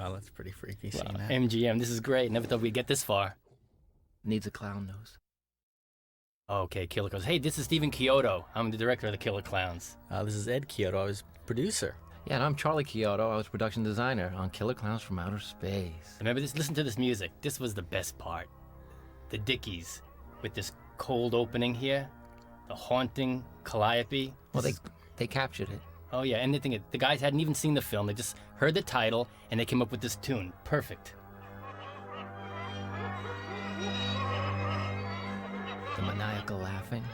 Wow, that's pretty freaky seeing that. MGM, this is great. Never thought we'd get this far. Needs a clown nose. Okay, Killer Clowns. Hey, this is Stephen Chiodo. I'm the director of the Killer Clowns. This is Ed Chiodo. I was producer. Yeah, and I'm Charlie Chiodo. I was production designer on Killer Clowns from Outer Space. Remember this? Listen to this music. This was the best part. The Dickies with this cold opening here. The haunting calliope. Well, they captured it. Oh, yeah, and the guys hadn't even seen the film. They just heard the title, and they came up with this tune. Perfect. The maniacal laughing.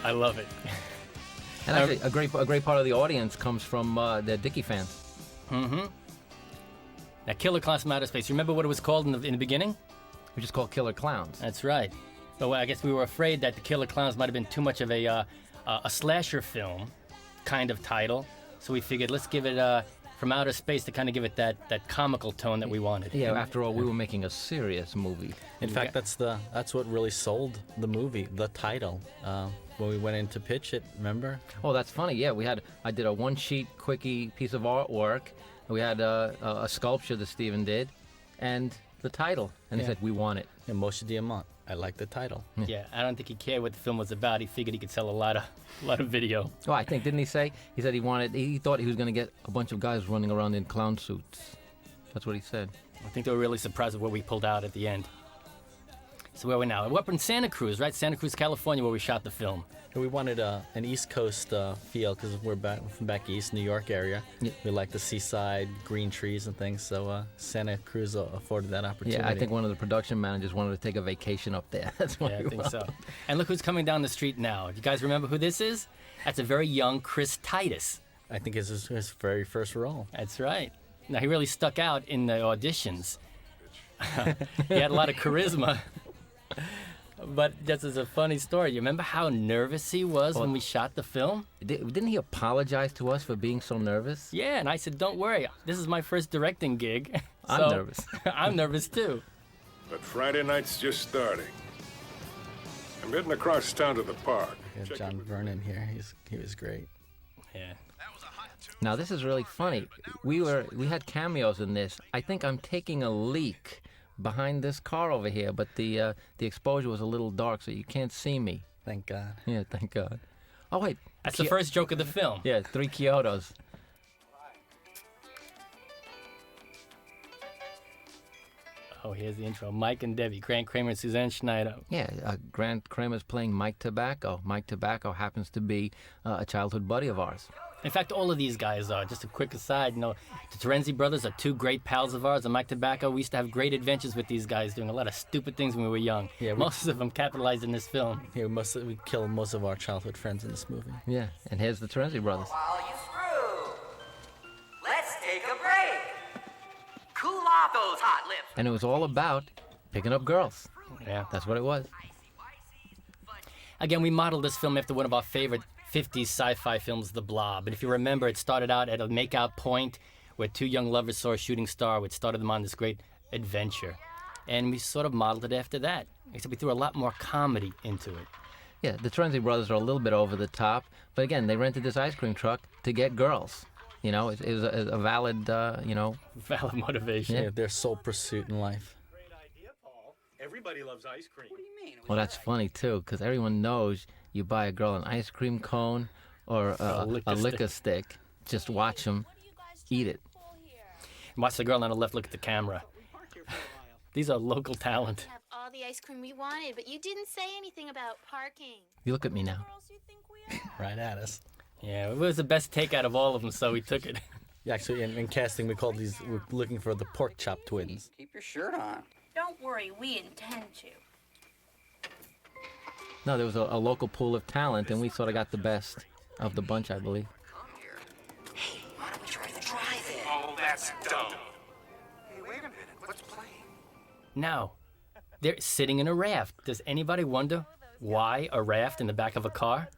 I love it. And actually, a great part of the audience comes from the Dickie fans. Mm-hmm. Now, Killer Clowns from Outer Space. You remember what it was called in the beginning? We just called Killer Clowns. That's right. So I guess we were afraid that the Killer Clowns might have been too much of a slasher film kind of title. So we figured let's give it From Outer Space to kind of give it that comical tone that we wanted. Yeah, after all, we were making a serious movie. In fact, that's what really sold the movie, the title. When we went in to pitch it, remember? Oh, that's funny. Yeah, I did a one-sheet quickie piece of artwork. We had a sculpture that Stephen did, and the title. And he said, we want it. And Moshe Diamant. I like the title. Yeah, I don't think he cared what the film was about. He figured he could sell a lot of video. Oh, I think, didn't he say? He said he thought he was going to get a bunch of guys running around in clown suits. That's what he said. I think they were really surprised with what we pulled out at the end. So where are we now? We're up in Santa Cruz, right? Santa Cruz, California, where we shot the film. And we wanted an East Coast feel because we're from back east, New York area. Yeah. We like the seaside, green trees and things. So Santa Cruz afforded that opportunity. Yeah, I think one of the production managers wanted to take a vacation up there. That's what I think so. And look who's coming down the street now. You guys remember who this is? That's a very young Chris Titus. I think it's his very first role. That's right. Now, he really stuck out in the auditions. He had a lot of charisma. But this is a funny story. You remember how nervous he was when we shot the film? Didn't he apologize to us for being so nervous? Yeah, and I said, don't worry. This is my first directing gig. I'm nervous. I'm nervous, too. But Friday night's just starting. I'm heading across town to the park. Yeah, John Vernon here. He was great. Yeah. Now, this is really funny. We had cameos in this. I think I'm taking a leak behind this car over here, but the exposure was a little dark, so you can't see me. Thank God. Yeah, thank God. Oh, wait. That's the first joke of the film. Yeah, 3 Chiodos. Oh, here's the intro. Mike and Debbie, Grant Kramer and Suzanne Schneider. Yeah, Grant Kramer's playing Mike Tobacco. Mike Tobacco happens to be a childhood buddy of ours. In fact, all of these guys are. Just a quick aside, the Terenzi brothers are 2 great pals of ours, and Mike Tobacco. We used to have great adventures with these guys, doing a lot of stupid things when we were young. Yeah, most of them capitalized in this film. Yeah, we killed most of our childhood friends in this movie. Yeah, and here's the Terenzi brothers. While you screw, let's take a break. Cool off those hot lips. And it was all about picking up girls. Yeah, that's what it was. Again, we modeled this film after one of our favorite 50s sci-fi films, The Blob. And if you remember, it started out at a makeout point where 2 young lovers saw a shooting star, which started them on this great adventure. And we sort of modeled it after that, except we threw a lot more comedy into it. Yeah, the Terenzi brothers are a little bit over the top, but again, they rented this ice cream truck to get girls. It was a valid, Valid motivation. Yeah, their sole pursuit in life. Great idea, Paul. Everybody loves ice cream. What do you mean? Well, that's funny, too, because everyone knows you buy a girl an ice cream cone or a liquor stick. Just watch them eat it. Watch the girl on the left look at the camera. These are local talent. We have all the ice cream we wanted, but you didn't say anything about parking. You look at me now. Girls you think we are? Right at us. Yeah, it was the best take out of all of them, so we took it. Yeah, actually, in casting, we're looking for the pork chop twins. Keep your shirt on. Don't worry, we intend to. No, there was a local pool of talent, and we sort of got the best of the bunch, I believe. Come here. Hey, why don't we try the drive-in? Oh, that's dumb. Hey, wait a minute. What's playing? Now, they're sitting in a raft. Does anybody wonder why a raft in the back of a car?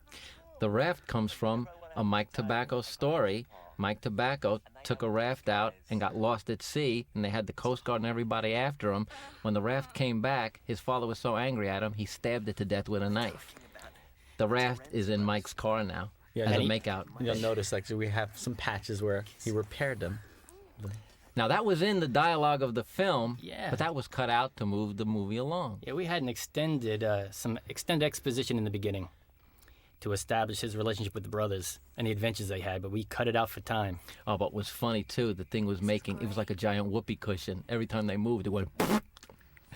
The raft comes from a Mike Tobacco story. Mike Tobacco took a raft out and got lost at sea, and they had the Coast Guard and everybody after him. When the raft came back, his father was so angry at him, he stabbed it to death with a knife. The raft is in Mike's car now. Yeah, as a and makeout. You'll notice actually we have some patches where he repaired them. Now that was in the dialogue of the film, Yeah. but that was cut out to move the movie along. Yeah, we had an some extended exposition in the beginning to establish his relationship with the brothers and the adventures they had, but we cut it out for time. Oh, but what's funny too, the thing was it was like a giant whoopee cushion. Every time they moved, it went.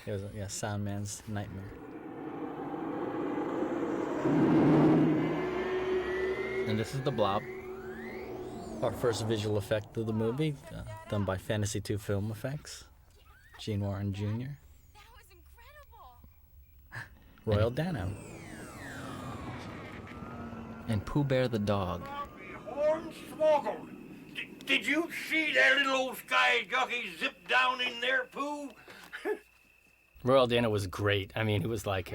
It was sound man's nightmare. And this is the Blob. Our first visual effect of the movie, done by Fantasy 2 Film Effects, Gene Warren Jr. That was incredible. Royal Dano. And Pooh Bear the dog. Hornswoggle! Did you see that little old sky jockey zip down in there, Pooh? Royal Dano was great. I mean, he was like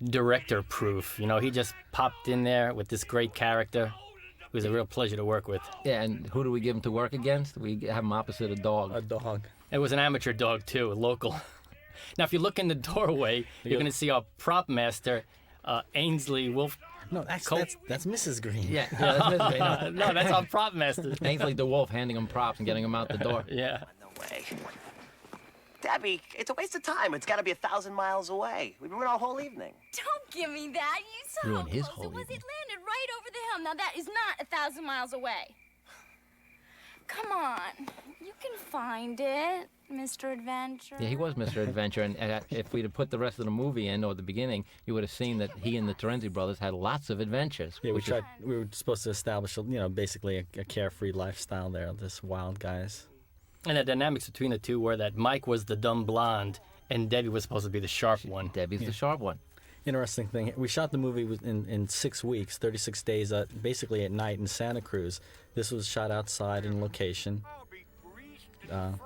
director proof. You know, he just popped in there with this great character. It was a real pleasure to work with. Yeah, and who do we give him to work against? We have him opposite a dog. A dog. It was an amateur dog too, a local. Now, if you look in the doorway, you're going to see our prop master, Ainsley Wolf. No, that's Mrs. Green. Yeah, that's Mr. Green. No, that's our prop master. Ainsley DeWolf handing him props and getting him out the door. Yeah. No way. Debbie, it's a waste of time. It's got to be 1,000 miles away. We've been our whole evening. Don't give me that. You saw Ruin how his close whole it was. evening. It landed right over the hill. Now that is not 1,000 miles away. Come on. You can find it, Mr. Adventure. Yeah, he was Mr. Adventure, and if we'd have put the rest of the movie in, or the beginning, you would have seen that he and the Terenzi brothers had lots of adventures. Yeah, which is- we were supposed to establish, basically a carefree lifestyle there, this wild guys. And the dynamics between the two were that Mike was the dumb blonde and Debbie was supposed to be the sharp one. Debbie's the sharp one. Interesting thing, we shot the movie in 6 weeks, 36 days, basically at night in Santa Cruz. This was shot outside in location. And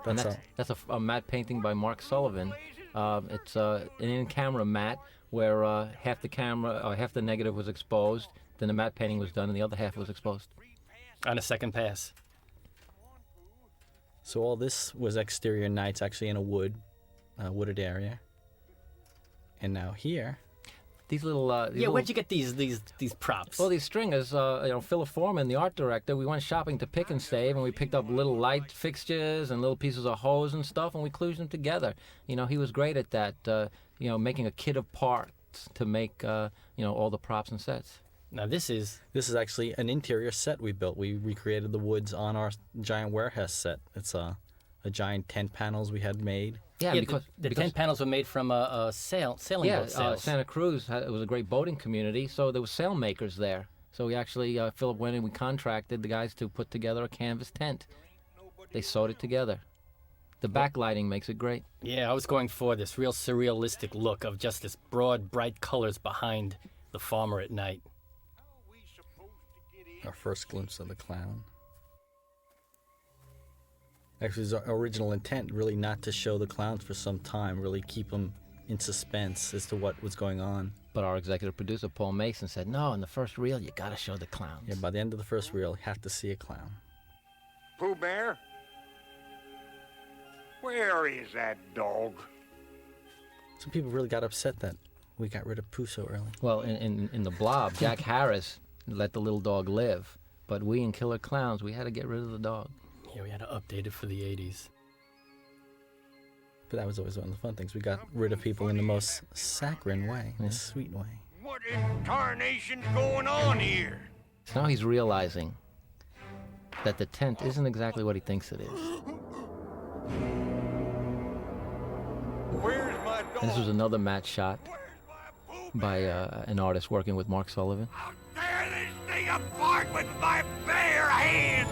that's a matte painting by Mark Sullivan. It's an in-camera matte where half the negative was exposed, then the matte painting was done, and the other half was exposed. On a second pass. So all this was exterior nights, actually in a wooded area. And now here, These little Where'd you get these props? Well, these stringers, Philip Foreman, the art director, we went shopping to Pick and Save, and we picked up little light fixtures and little pieces of hose and stuff, and we kludged them together. He was great at that, making a kit of parts to make, all the props and sets. Now this is actually an interior set we built. We recreated the woods on our giant warehouse set. It's a giant tent panels we had made. Yeah, because the tent panels were made from sailing boat sails. Santa Cruz it was a great boating community, so there were sail makers there. So we actually, Philip went and we contracted the guys to put together a canvas tent. They sewed it together. The backlighting makes it great. Yeah, I was going for this real surrealistic look of just this broad, bright colors behind the farmer at night. Our first glimpse of the clown. Actually, it was our original intent really not to show the clowns for some time, really keep them in suspense as to what was going on. But our executive producer, Paul Mason, said, no, in the first reel, you got to show the clowns. Yeah, by the end of the first reel, you have to see a clown. Pooh Bear? Where is that dog? Some people really got upset that we got rid of Pooh so early. Well, in the Blob, Jack Harris let the little dog live. But we in Killer Klowns, we had to get rid of the dog. Yeah, we had to update it for the 80s. But that was always one of the fun things. We got rid of people in the most saccharine way, in a sweet way. What in tarnation's going on here? So now he's realizing that the tent isn't exactly what he thinks it is. Where's my dog? And this was another matte shot by an artist working with Mark Sullivan. I'll tear this thing apart with my bare hands!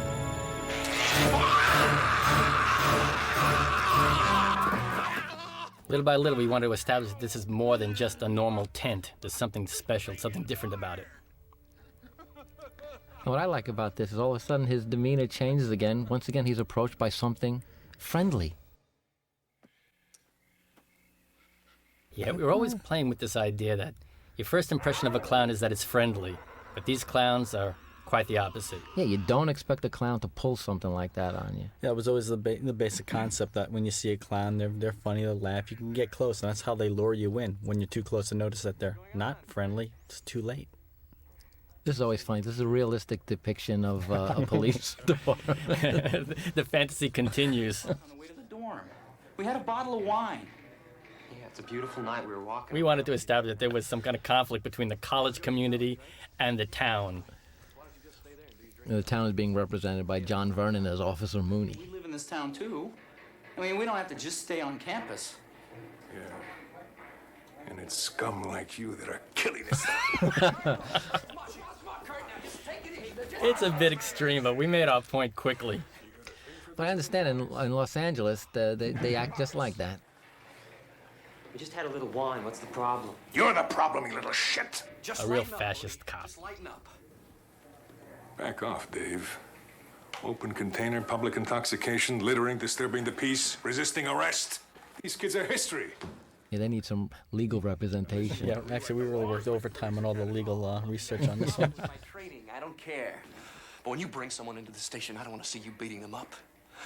Little by little, we wanted to establish that this is more than just a normal tent. There's something special, something different about it. And what I like about this is all of a sudden his demeanor changes again. Once again, he's approached by something friendly. Yeah, we were always playing with this idea that your first impression of a clown is that it's friendly, but these clowns are quite the opposite. Yeah, you don't expect a clown to pull something like that on you. Yeah, it was always the basic concept that when you see a clown, they're funny, they laugh, you can get close, and that's how they lure you in. When you're too close to notice that they're not friendly, it's too late. This is always funny. This is a realistic depiction of a police department. The fantasy continues. On the way to the dorm. We had a bottle of wine. Yeah, it's a beautiful night. We were walking. We wanted to establish that there was some kind of conflict between the college community and the town. The town is being represented by John Vernon as Officer Mooney. We live in this town, too. I mean, we don't have to just stay on campus. Yeah. And it's scum like you that are killing us. It's a bit extreme, but we made our point quickly. But I understand in Los Angeles, they act just like that. We just had a little wine. What's the problem? You're the problem, you little shit. A real fascist cop. Just lighten up. Back off, Dave. Open container, public intoxication, littering, disturbing the peace, resisting arrest. These kids are history. Yeah, they need some legal representation. Yeah, actually, we really worked overtime on all the legal research on this one. My training, I don't care. But when you bring someone into the station, I don't want to see you beating them up.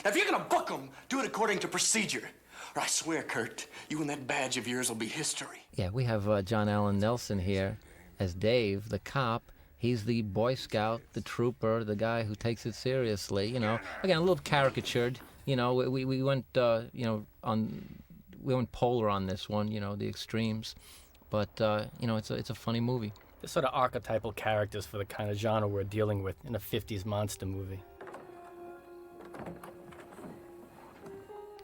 Now, if you're gonna book them, do it according to procedure. Or I swear, Kurt, you and that badge of yours will be history. Yeah, we have John Allen Nelson here as Dave, the cop. He's the Boy Scout, the trooper, the guy who takes it seriously. You know, again, a little caricatured. You know, we went, we went polar on this one. You know, the extremes. But you know, it's a funny movie. They're sort of archetypal characters for the kind of genre we're dealing with in a 50s monster movie.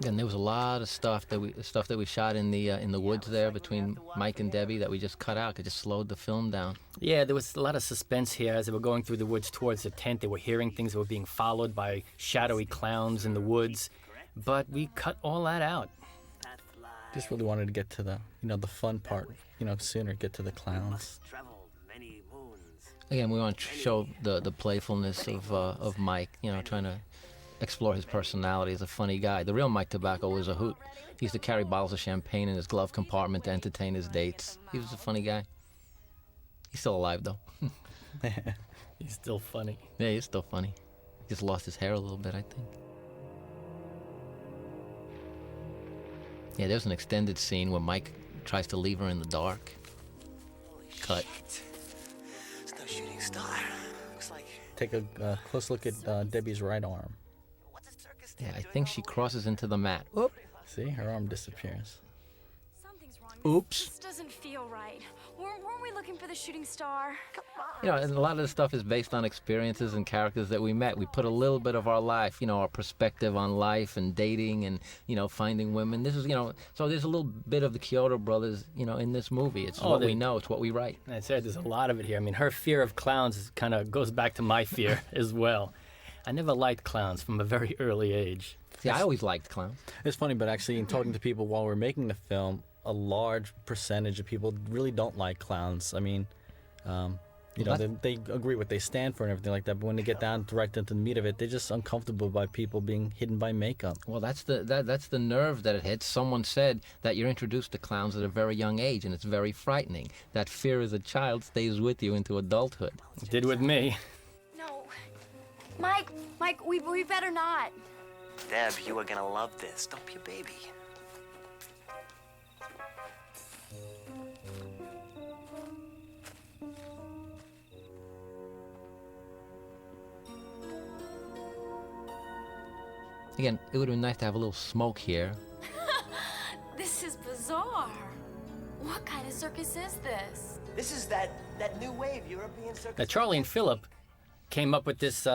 And there was a lot of stuff that we shot in the woods there between Mike and Debbie that we just cut out. It just slowed the film down. Yeah, there was a lot of suspense here as they were going through the woods towards the tent. They were hearing things that were being followed by shadowy clowns in the woods, but we cut all that out. Just really wanted to get to the, the fun part, sooner, get to the clowns. Again, we want to show the playfulness of Mike, trying to explore his personality as a funny guy. The real Mike Tobacco was a hoot. He used to carry bottles of champagne in his glove compartment to entertain his dates. He was a funny guy. He's still alive, though. He's still funny. Yeah, he's still funny. He just lost his hair a little bit, I think. Yeah, there's an extended scene where Mike tries to leave her in the dark. Cut. It's no shooting star. Looks like... Take a close look at Debbie's right arm. Yeah, I think she crosses into the mat. Oop. See, her arm disappears. Something's wrong. Oops. This doesn't feel right. Weren't we looking for the shooting star? Come on. And a lot of this stuff is based on experiences and characters that we met. We put a little bit of our life, our perspective on life and dating and, finding women. This is, so there's a little bit of the Chiodo brothers, in this movie. It's what we know. It's what we write. I said there's a lot of it here. I mean, her fear of clowns kind of goes back to my fear as well. I never liked clowns from a very early age. See, I always liked clowns. It's funny, but actually, in talking to people while we're making the film, a large percentage of people really don't like clowns. I mean, they agree what they stand for and everything like that, but when they get down right into the meat of it, they're just uncomfortable by people being hidden by makeup. Well, that's the nerve that it hits. Someone said that you're introduced to clowns at a very young age, and it's very frightening. That fear as a child stays with you into adulthood. It did with me. No. Mike, we better not. Deb, you are gonna love this. Don't be a baby. Again, it would have been nice to have a little smoke here. This is bizarre. What kind of circus is this? This is that new wave European circus. Now, Charlie and Philip came up with this,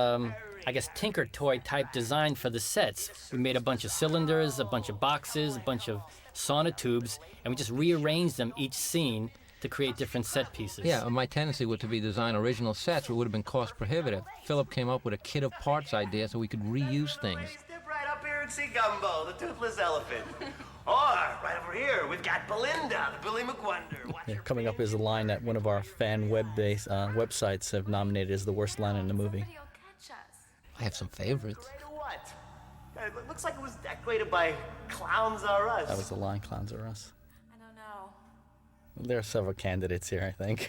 Tinker Toy type design for the sets. We made a bunch of cylinders, a bunch of boxes, a bunch of sauna tubes, and we just rearranged them each scene to create different set pieces. Yeah, my tendency would to be design original sets, but it would have been cost prohibitive. Philip came up with a kit of parts idea so we could reuse things. Step right up here and see Gumbo, the toothless elephant. Or, right over here, we've got Belinda, the Billy McWonder. Yeah, coming up is a line that one of our fan web-based websites have nominated as the worst line in the movie. I have some favorites. What? It looks like it was decorated by Clowns R Us. That was the line, Clowns R Us. I don't know. There are several candidates here, I think.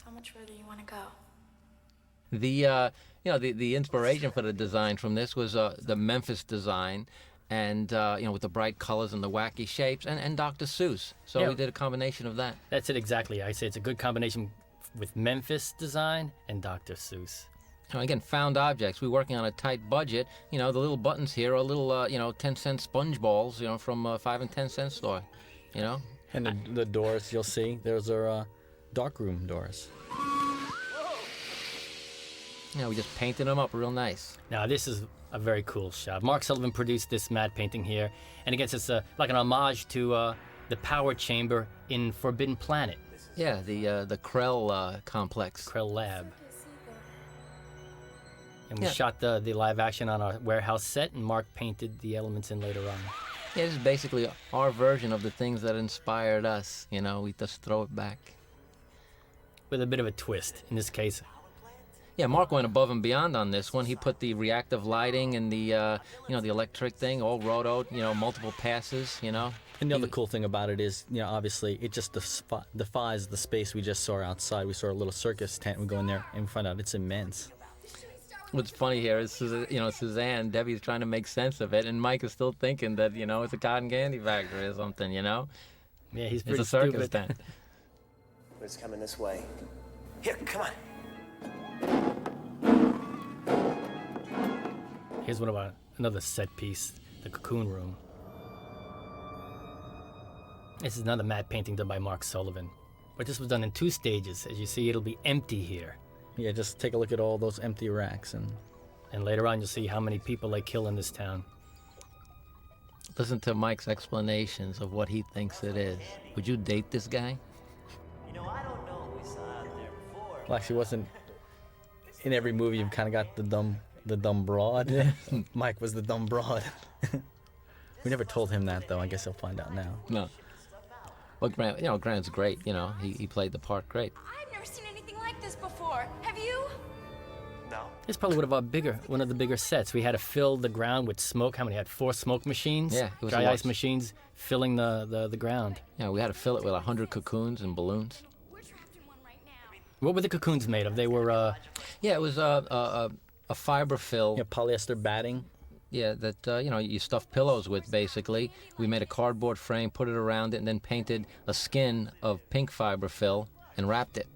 How much further you want to go? The inspiration for the design from this was the Memphis design, and with the bright colors and the wacky shapes, and Dr. Seuss. So we did a combination of that. That's it exactly. I say it's a good combination with Memphis design and Dr. Seuss. Again, found objects. We're working on a tight budget. You know, the little buttons here are little, 10-cent sponge balls, from a 5 and 10 cent store, And the doors you'll see, those are darkroom doors. We just painted them up real nice. Now, this is a very cool shot. Mark Sullivan produced this matte painting here, and again, it's like an homage to the power chamber in Forbidden Planet. Yeah, the Krell complex. Krell Lab. And we shot the live action on our warehouse set, and Mark painted the elements in later on. Yeah, this is basically our version of the things that inspired us. We just throw it back. With a bit of a twist, in this case. Yeah, Mark went above and beyond on this one. He put the reactive lighting and the electric thing, all rotoed, multiple passes, And the other cool thing about it is, obviously, it just defies the space we just saw outside. We saw a little circus tent. We go in there and we find out it's immense. What's funny here is, Suzanne, Debbie's trying to make sense of it, and Mike is still thinking that, it's a cotton candy factory or something, Yeah, he's pretty It's a circus stupid. tent. It's coming this way. Here, come on. Here's another set piece, the cocoon room. This is another matte painting done by Mark Sullivan. But this was done in 2 stages. As you see, it'll be empty here. Yeah, just take a look at all those empty racks. And later on, you'll see how many people they kill in this town. Listen to Mike's explanations of what he thinks it is. Would you date this guy? I don't know. We saw out there before. Well, actually, wasn't in every movie you've kind of got the dumb broad. Mike was the dumb broad. We never told him that, though. I guess he'll find out now. No. Well, Grant's great. He played the part great. I've never seen anything like this before. Have you? No. It's probably one of the bigger sets. We had to fill the ground with smoke. How many? Had 4 smoke machines. Yeah, it was dry a lot. ice machines filling the ground. Yeah, we had to fill it with 100 cocoons and balloons. We're trapped in one right now. What were the cocoons made of? They were. Yeah, it was a fiber fill. Yeah, polyester batting. Yeah, that you stuff pillows with. Basically, we made a cardboard frame, put it around it, and then painted a skin of pink fiber fill and wrapped it.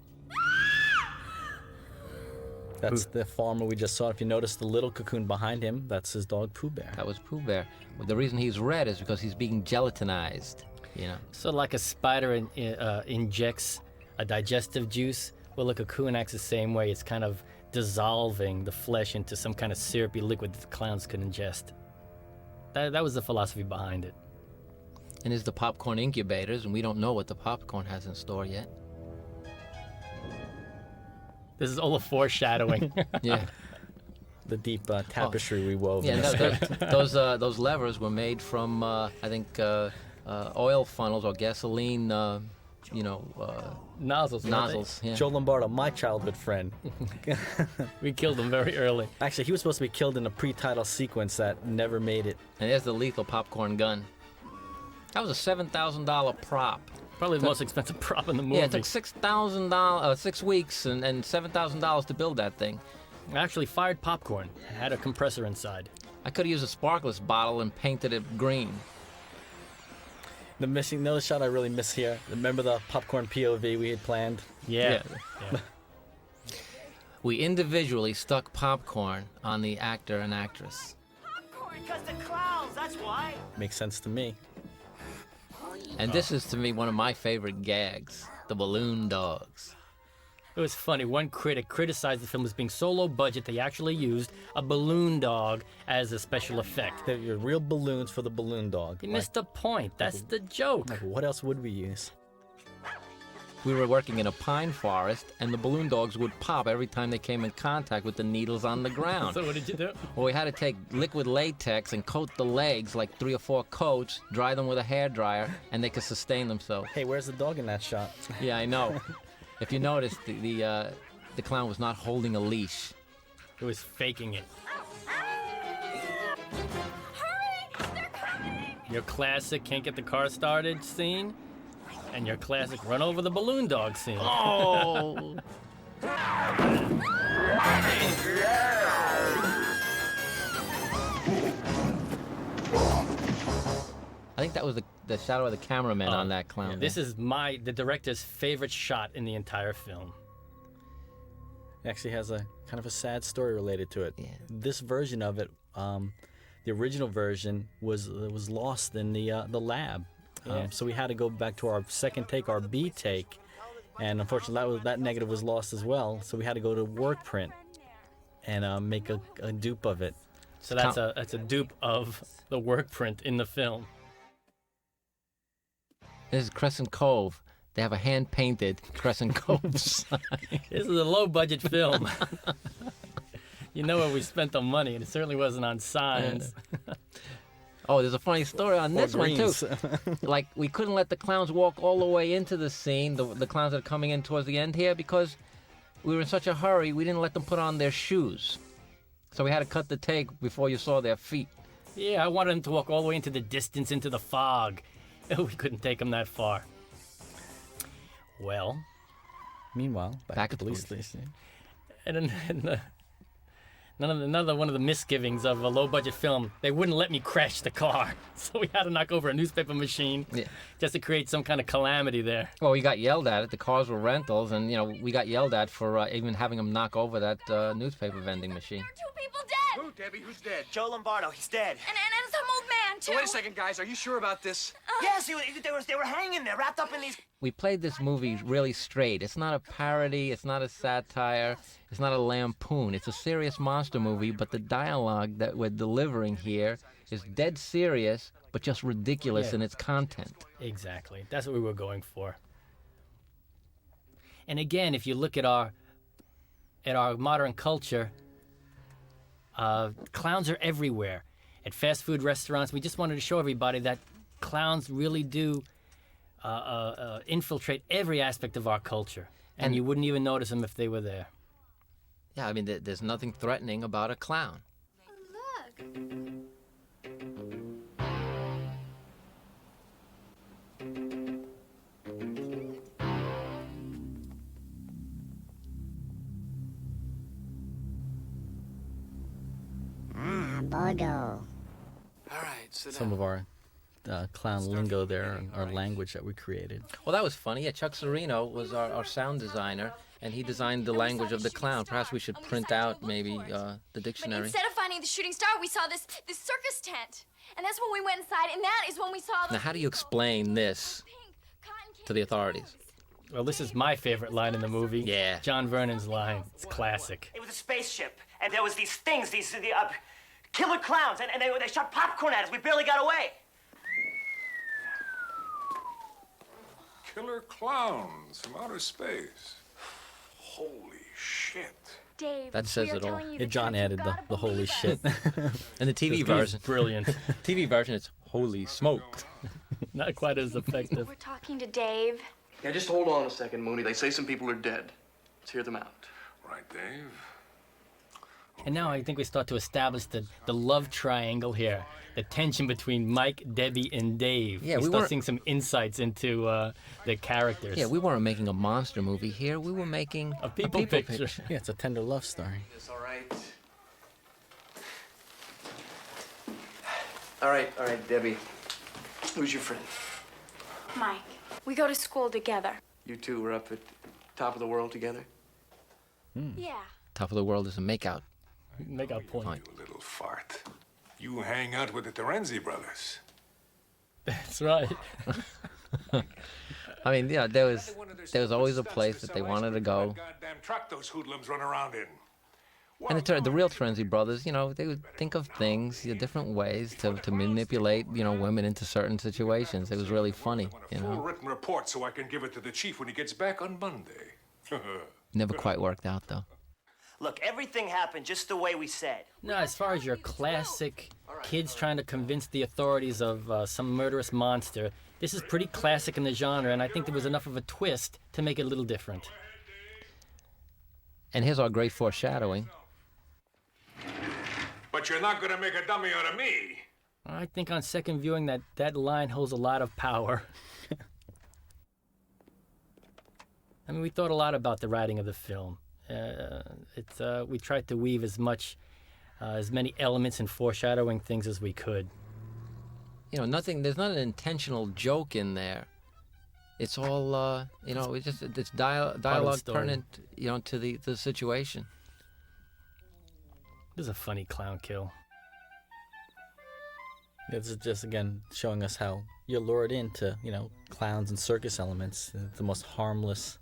That's the farmer we just saw. If you notice the little cocoon behind him, that's his dog Pooh Bear. That was Pooh Bear. Well, the reason he's red is because he's being gelatinized. So like a spider injects a digestive juice, well, a cocoon acts the same way. It's kind of dissolving the flesh into some kind of syrupy liquid that the clowns could ingest. That was the philosophy behind it. And there's the popcorn incubators, and we don't know what the popcorn has in store yet. This is all a foreshadowing. Yeah. The deep tapestry we wove. Yeah, those levers were made from, I think, oil funnels or gasoline, Nozzles. Yeah. Joe Lombardo, my childhood friend. We killed him very early. Actually, he was supposed to be killed in a pre-title sequence that never made it. And there's the lethal popcorn gun. That was a $7,000 prop. Probably the most expensive prop in the movie. Yeah, it took $6,000, 6 weeks and $7,000 to build that thing. It actually fired popcorn. It had a compressor inside. I could have used a sparkless bottle and painted it green. Another shot I really miss here. Remember the popcorn POV we had planned? Yeah. We individually stuck popcorn on the actor and actress. Because the clowns, that's why. Makes sense to me. And this is, to me, one of my favorite gags, the balloon dogs. It was funny. One critic criticized the film as being so low budget they actually used a balloon dog as a special effect. They're real balloons for the balloon dog. He missed the point. That's the joke. What else would we use? We were working in a pine forest, and the balloon dogs would pop every time they came in contact with the needles on the ground. So what did you do? Well, we had to take liquid latex and coat the legs like 3 or 4 coats, dry them with a hairdryer, and they could sustain themselves. Hey, where's the dog in that shot? Yeah, I know. If you notice, the clown was not holding a leash. It was faking it. Hurry! They're coming! Your classic can't get the car started scene, and your classic run over the balloon dog scene. Oh! I think that was the shadow of the cameraman on that clown. Yeah, this is the director's favorite shot in the entire film. It actually has a kind of a sad story related to it. Yeah. This version of it, the original version was lost in the lab. So we had to go back to our second take, our B take, and unfortunately that negative was lost as well. So we had to go to work print and make a dupe of it. So that's a dupe of the work print in the film. This is Crescent Cove. They have a hand-painted Crescent Cove sign. This is a low-budget film. You know where we spent the money, and it certainly wasn't on signs. Oh, there's a funny story on this one, too. Like, we couldn't let the clowns walk all the way into the scene, the clowns that are coming in towards the end here, because we were in such a hurry, we didn't let them put on their shoes. So we had to cut the take before you saw their feet. Yeah, I wanted them to walk all the way into the distance, into the fog. We couldn't take them that far. Well, meanwhile, back to the police station. And another one of the misgivings of a low-budget film, they wouldn't let me crash the car. So we had to knock over a newspaper machine just to create some kind of calamity there. Well, we got yelled at. The cars were rentals, and, we got yelled at for even having them knock over that newspaper vending machine. Two people dead. Who, Debbie? Who's dead? Joe Lombardo, he's dead. And some old man, too. So wait a second, guys. Are you sure about this? Yes, they were hanging there, wrapped up in these... We played this movie really straight. It's not a parody. It's not a satire. It's not a lampoon. It's a serious monster movie, but the dialogue that we're delivering here is dead serious, but just ridiculous in its content. Exactly. That's what we were going for. And again, if you look at our modern culture, clowns are everywhere. At fast food restaurants, we just wanted to show everybody that clowns really do infiltrate every aspect of our culture. And you wouldn't even notice them if they were there. Yeah, I mean, there's nothing threatening about a clown. Look. Bordeaux. All right, sit Some of our clown lingo there, our language that we created. Well, that was funny. Yeah, Chuck Serino was our sound designer, and he designed the language of the clown. Perhaps we should print out maybe the dictionary. But instead of finding the shooting star, we saw this circus tent. And that's when we went inside, and that is when we saw the... Now, how do you explain this to the authorities? Well, this is my favorite line in the movie. Yeah. John Vernon's line. It's classic. It was a spaceship, and there was these things, these killer clowns, and they shot popcorn at us. We barely got away. Killer clowns from outer space. Holy shit. Dave, that says it all. Yeah, John added the holy shit. And the TV version. Brilliant. TV version, it's holy smoke. Not quite as effective. We're talking to Dave. Yeah, just hold on a second, Mooney. They say some people are dead. Let's hear them out. Right, Dave? And now I think we start to establish the love triangle here. The tension between Mike, Debbie, and Dave. Yeah, we we start weren't- seeing some insights into the characters. Yeah, we weren't making a monster movie here. We were making a people picture. Yeah, it's a tender love story. It's all right. All right, Debbie. Who's your friend? Mike, we go to school together. You two were up at top of the world together? Yeah. Top of the world is a makeout. Make our point. You little fart. You hang out with the Terenzi brothers. That's right. I mean, yeah, there was always a place that they wanted to go. Goddamn truck those hoodlums run around in. And the real Terenzi brothers, they would think of things, different ways to manipulate, women into certain situations. It was really funny, Full written report so I can give it to the chief when he gets back on Monday. Never quite worked out, though. Look, everything happened just the way we said. No, as far as your classic kids trying to convince the authorities of some murderous monster, this is pretty classic in the genre, and I think there was enough of a twist to make it a little different. And here's our great foreshadowing. But you're not gonna make a dummy out of me. I think on second viewing that line holds a lot of power. I mean, we thought a lot about the writing of the film. We tried to weave as many elements and foreshadowing things as we could. There's not an intentional joke in there. it's all it's dialogue pertinent, to the situation. This is a funny clown kill. This is just, again, showing us how you're lured into, clowns and circus elements. The most harmless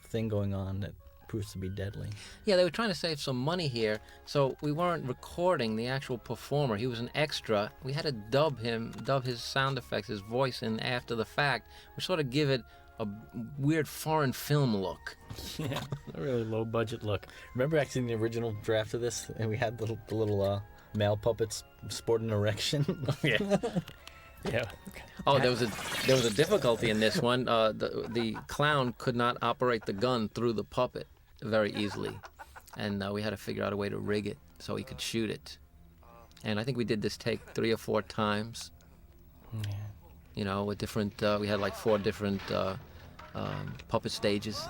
thing going on that proves to be deadly. Yeah, they were trying to save some money here, so we weren't recording the actual performer. He was an extra. We had to dub his sound effects, his voice in after the fact, which sort of give it a weird foreign film look. Yeah, a really low budget look. Remember actually in the original draft of this, and we had the little male puppets sporting an erection? Yeah. Yeah. Oh, there was a difficulty in this one. The clown could not operate the gun through the puppet very easily, and we had to figure out a way to rig it so he could shoot it. And I think we did this take 3 or 4 times. Yeah. With different. We had like 4 different puppet stages.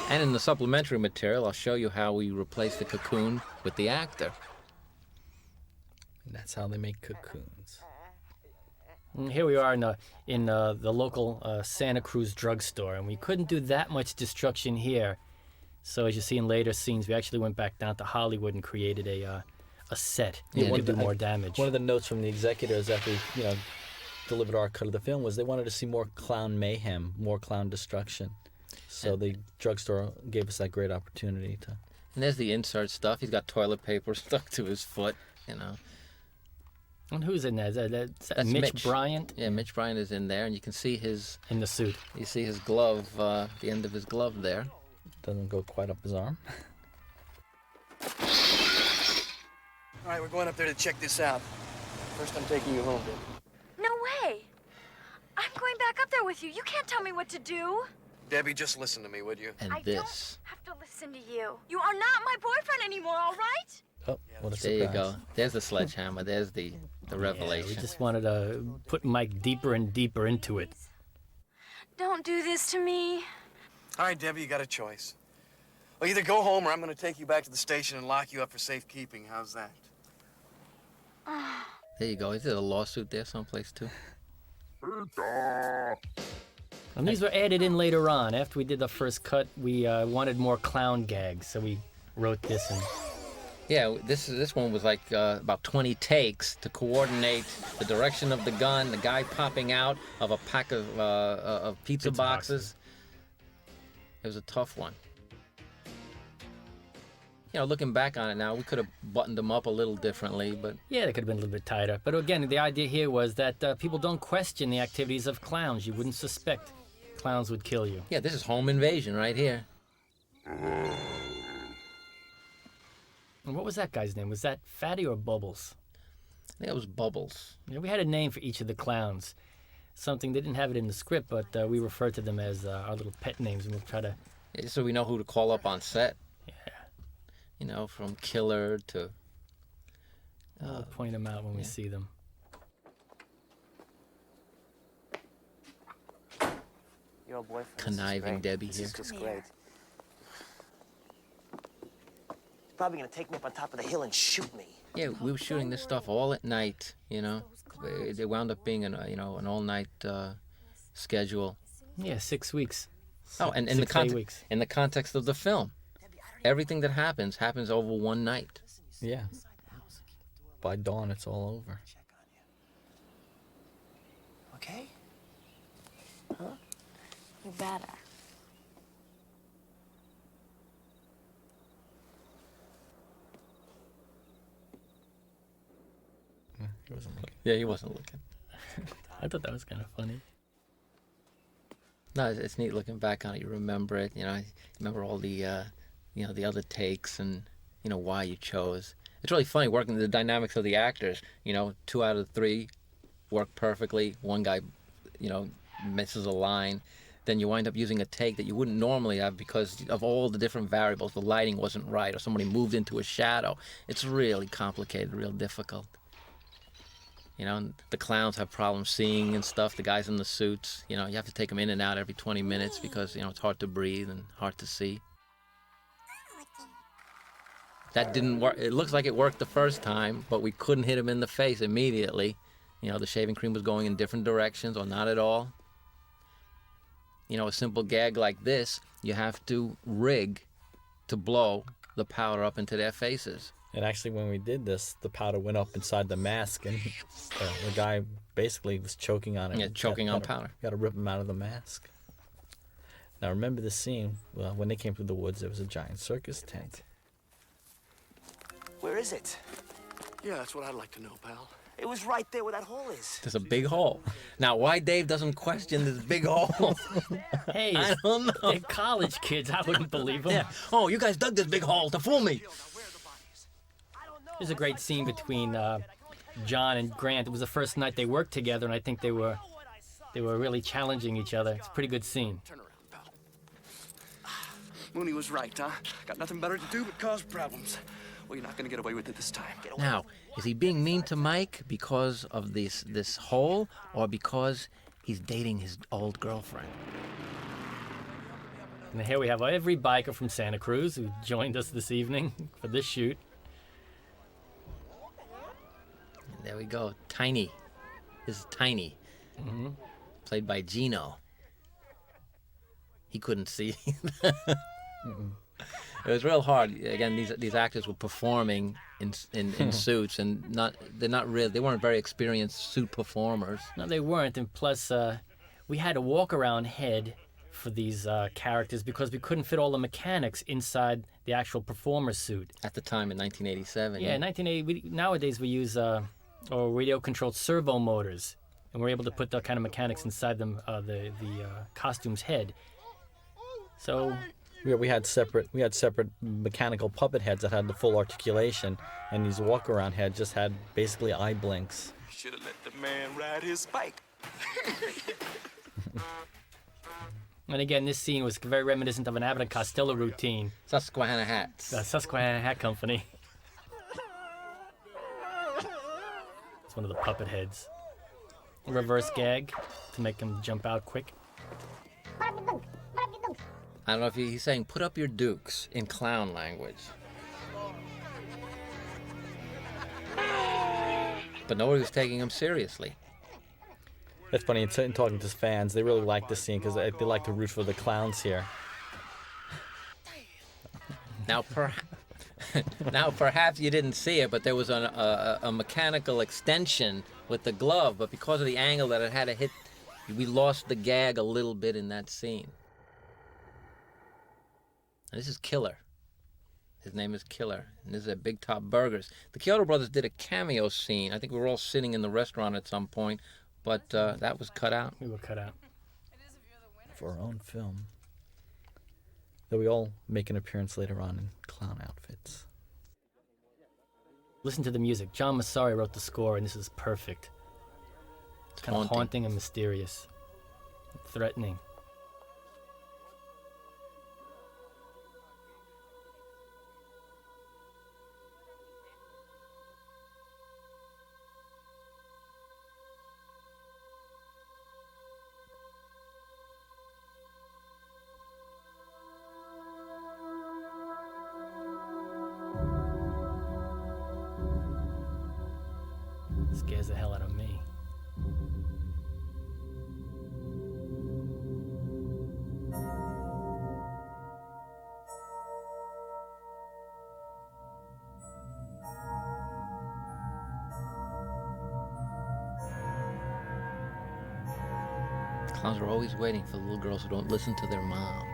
And in the supplementary material, I'll show you how we replaced the cocoon with the actor. And that's how they make cocoons. And here we are in the local Santa Cruz drugstore, and we couldn't do that much destruction here. So as you see in later scenes, we actually went back down to Hollywood and created a set to do more damage. One of the notes from the executors after delivered our cut of the film was they wanted to see more clown mayhem, more clown destruction. So the drugstore gave us that great opportunity to. And there's the insert stuff. He's got toilet paper stuck to his foot, And who's in there? That's Mitch Bryant? Yeah, Mitch Bryant is in there, and you can see his... In the suit. You see his glove, the end of his glove there. Doesn't go quite up his arm. All right, we're going up there to check this out. First, I'm taking you home, Debbie. No way. I'm going back up there with you. You can't tell me what to do. Debbie, just listen to me, would you? And I this. don't have to listen to you. You are not my boyfriend anymore, all right? Oh, what a surprise. There you go. There's the sledgehammer. There's the revelation. Yeah, we just wanted to put Mike deeper and deeper into it. Don't do this to me. All right, Debbie, you got a choice. Well, either go home or I'm going to take you back to the station and lock you up for safekeeping. How's that? There you go. Is there a lawsuit there someplace, too? And these were added in later on. After we did the first cut, we wanted more clown gags, so we wrote this in. Yeah, this one was like about 20 takes to coordinate the direction of the gun, the guy popping out of a pack of pizza boxes. It was a tough one. Looking back on it now, we could have buttoned them up a little differently, but... Yeah, they could have been a little bit tighter. But again, the idea here was that people don't question the activities of clowns. You wouldn't suspect clowns would kill you. Yeah, this is home invasion right here. And what was that guy's name? Was that Fatty or Bubbles? I think it was Bubbles. Yeah, we had a name for each of the clowns. Something, they didn't have it in the script, but we referred to them as our little pet names, and we'll try to... Yeah, so we know who to call up on set. Yeah. From Killer to... We'll point them out when we see them. Your boyfriend. Conniving Debbie here. This is just great. He's probably gonna take me up on top of the hill and shoot me. Yeah, we were shooting this stuff all at night, It wound up being an all-night schedule. Yeah, 6 weeks. Oh, and in the context of the film, everything that happens over one night. Yeah. By dawn, it's all over. Okay? Huh? You better. He wasn't looking. Yeah, he wasn't looking. I thought that was kind of funny. No, it's neat looking back on it. You remember it. You remember all the, the other takes and why you chose. It's really funny working the dynamics of the actors. 2 out of 3 work perfectly. One guy, misses a line. Then you wind up using a take that you wouldn't normally have because of all the different variables. The lighting wasn't right, or somebody moved into a shadow. It's really complicated, real difficult. And the clowns have problems seeing and stuff. The guys in the suits, you have to take them in and out every 20 minutes because, it's hard to breathe and hard to see. That didn't work. It looks like it worked the first time, but we couldn't hit him in the face immediately. You know, the shaving cream was going in different directions or not at all. You know, a simple gag like this, you have to rig to blow the powder up into their faces. And actually, when we did this, the powder went up inside the mask, and the guy basically was choking on it. Yeah, choking on powder. Got to rip him out of the mask. Now, remember the scene, when they came through the woods, there was a giant circus tent. Where is it? Yeah, that's what I'd like to know, pal. It was right there where that hole is. There's a big hole. Now, why Dave doesn't question this big hole? Hey, I don't know. they're college kids. I wouldn't believe them. Yeah. Oh, you guys dug this big hole to fool me. There's a great scene between John and Grant. It was the first night they worked together, and I think they were really challenging each other. It's a pretty good scene. Turn around, pal. Mooney was right, huh? Got nothing better to do but cause problems. Well, you're not gonna get away with it this time. Now, is he being mean to Mike because of this hole, or because he's dating his old girlfriend? And here we have every biker from Santa Cruz who joined us this evening for this shoot. And there we go, Tiny. This is Tiny, played by Gino. He couldn't see. It was real hard. Again, these actors were performing in suits, and they weren't very experienced suit performers. No, they weren't, and plus we had a walk-around head for these characters because we couldn't fit all the mechanics inside the actual performer suit. At the time in 1987. Yeah, in 1980. Nowadays we use radio-controlled servo motors, and we're able to put that kind of mechanics inside them, the costume's head. So. We had separate mechanical puppet heads that had the full articulation, and these walk-around heads just had basically eye blinks. Should have let the man ride his bike. And again, this scene was very reminiscent of an Abbott and Costello routine. Susquehanna Hats. Susquehanna Hat Company. It's one of the puppet heads. Reverse gag to make him jump out quick. I don't know if he's saying, put up your dukes in clown language. But nobody was taking him seriously. It's funny, in talking to his fans, they really like this scene because they like to root for the clowns here. Now, perhaps you didn't see it, but there was a mechanical extension with the glove, but because of the angle that it had to hit, we lost the gag a little bit in that scene. And this is Killer. His name is Killer, and this is at Big Top Burgers. The Chiodo brothers did a cameo scene. I think we were all sitting in the restaurant at some point, but that was cut out. We were cut out. For our own film. Though we all make an appearance later on in clown outfits. Listen to the music. John Massari wrote the score, and this is perfect. It's kind of haunting and mysterious. Threatening. Scares the hell out of me. Clowns are always waiting for little girls who don't listen to their mom.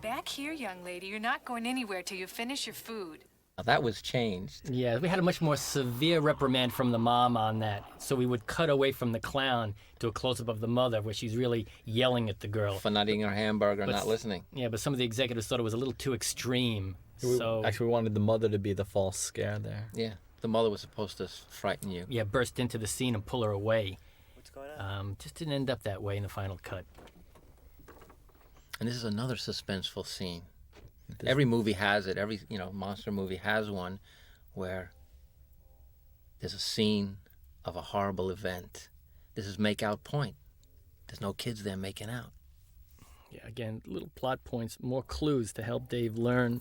Back here, young lady. You're not going anywhere till you finish your food. Now, that was changed. Yeah, we had a much more severe reprimand from the mom on that. So we would cut away from the clown to a close-up of the mother where she's really yelling at the girl. For not eating her hamburger and not listening. Yeah, but some of the executives thought it was a little too extreme. Actually, we wanted the mother to be the false scare there. Yeah, the mother was supposed to frighten you. Yeah, burst into the scene and pull her away. What's going on? Just didn't end up that way in the final cut. And this is another suspenseful scene. Every movie has it. Every monster movie has one where there's a scene of a horrible event. This is Make Out Point. There's no kids there making out. Yeah, again, little plot points, more clues to help Dave learn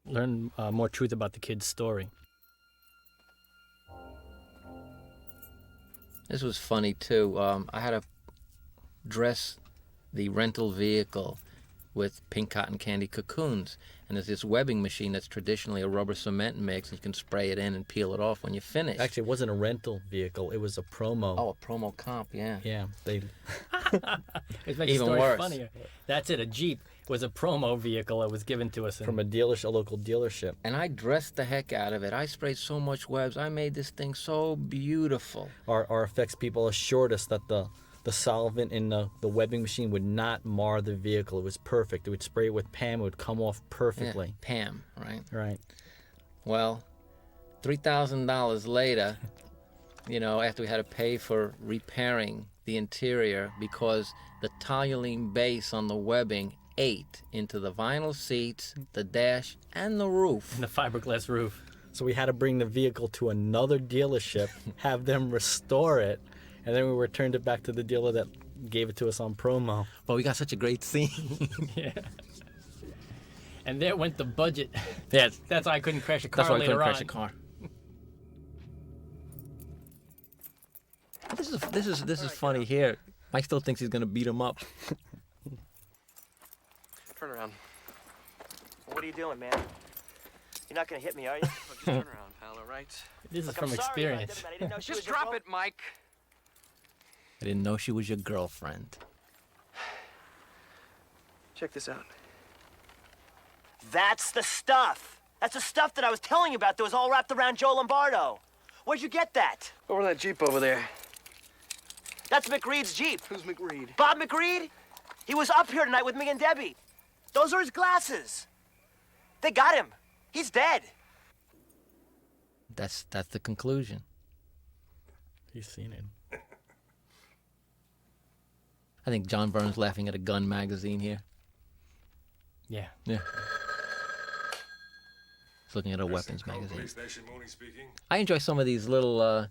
more truth about the kid's story. This was funny too. I had to dress the rental vehicle with pink cotton candy cocoons. And there's this webbing machine that's traditionally a rubber cement mix, and you can spray it in and peel it off when you finish. Actually, it wasn't a rental vehicle. It was a promo. Oh, a promo comp, yeah. Yeah, they... It makes Even the story worse. funnier. That's it. A Jeep was a promo vehicle that was given to us. From a local dealership. And I dressed the heck out of it. I sprayed so much webs. I made this thing so beautiful. Our effects people assured us that the solvent in the webbing machine would not mar the vehicle. It was perfect. It would spray it with Pam. It would come off perfectly. Yeah, Pam, right? Right. Well, $3,000 later, after we had to pay for repairing the interior because the toluene base on the webbing ate into the vinyl seats, the dash, and the roof. And the fiberglass roof. So we had to bring the vehicle to another dealership, have them restore it, and then we returned it back to the dealer that gave it to us on promo. But we got such a great scene. Yeah. And there went the budget. Yeah. That's why I couldn't crash a car That's why I later couldn't on. crash a car. This is funny here. Mike still thinks he's gonna beat him up. Turn around. What are you doing, man? You're not gonna hit me, are you? Just turn around, pal, all right? This is Look, from I'm sorry, experience. I didn't know she Just was your drop girl- it, Mike. I didn't know she was your girlfriend. Check this out. That's the stuff. That's the stuff that I was telling you about that was all wrapped around Joe Lombardo. Where'd you get that? Over in that Jeep over there. That's McReed's Jeep. Who's McReed? Bob McReed? He was up here tonight with me and Debbie. Those are his glasses. They got him. He's dead. That's the conclusion. He's seen it. I think John Byrne's laughing at a gun magazine here. Yeah. Yeah. He's looking at a weapons magazine. Police Station, Mooney speaking. I enjoy some of these little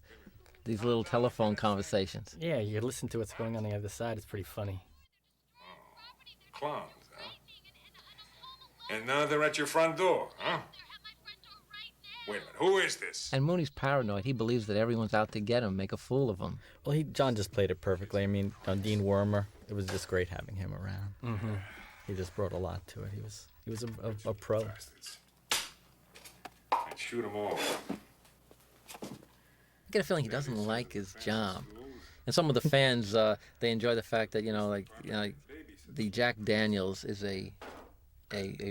telephone conversations. Yeah, you listen to what's going on the other side. It's pretty funny. Clowns, huh? And now they're at your front door, huh? Wait a minute, who is this? And Mooney's paranoid. He believes that everyone's out to get him, make a fool of him. Well, John just played it perfectly. I mean, Dean Wormer, it was just great having him around. Mm-hmm. He just brought a lot to it. He was a pro. And shoot them all. I get a feeling he doesn't like his job. And some of the fans, they enjoy the fact that the Jack Daniels is a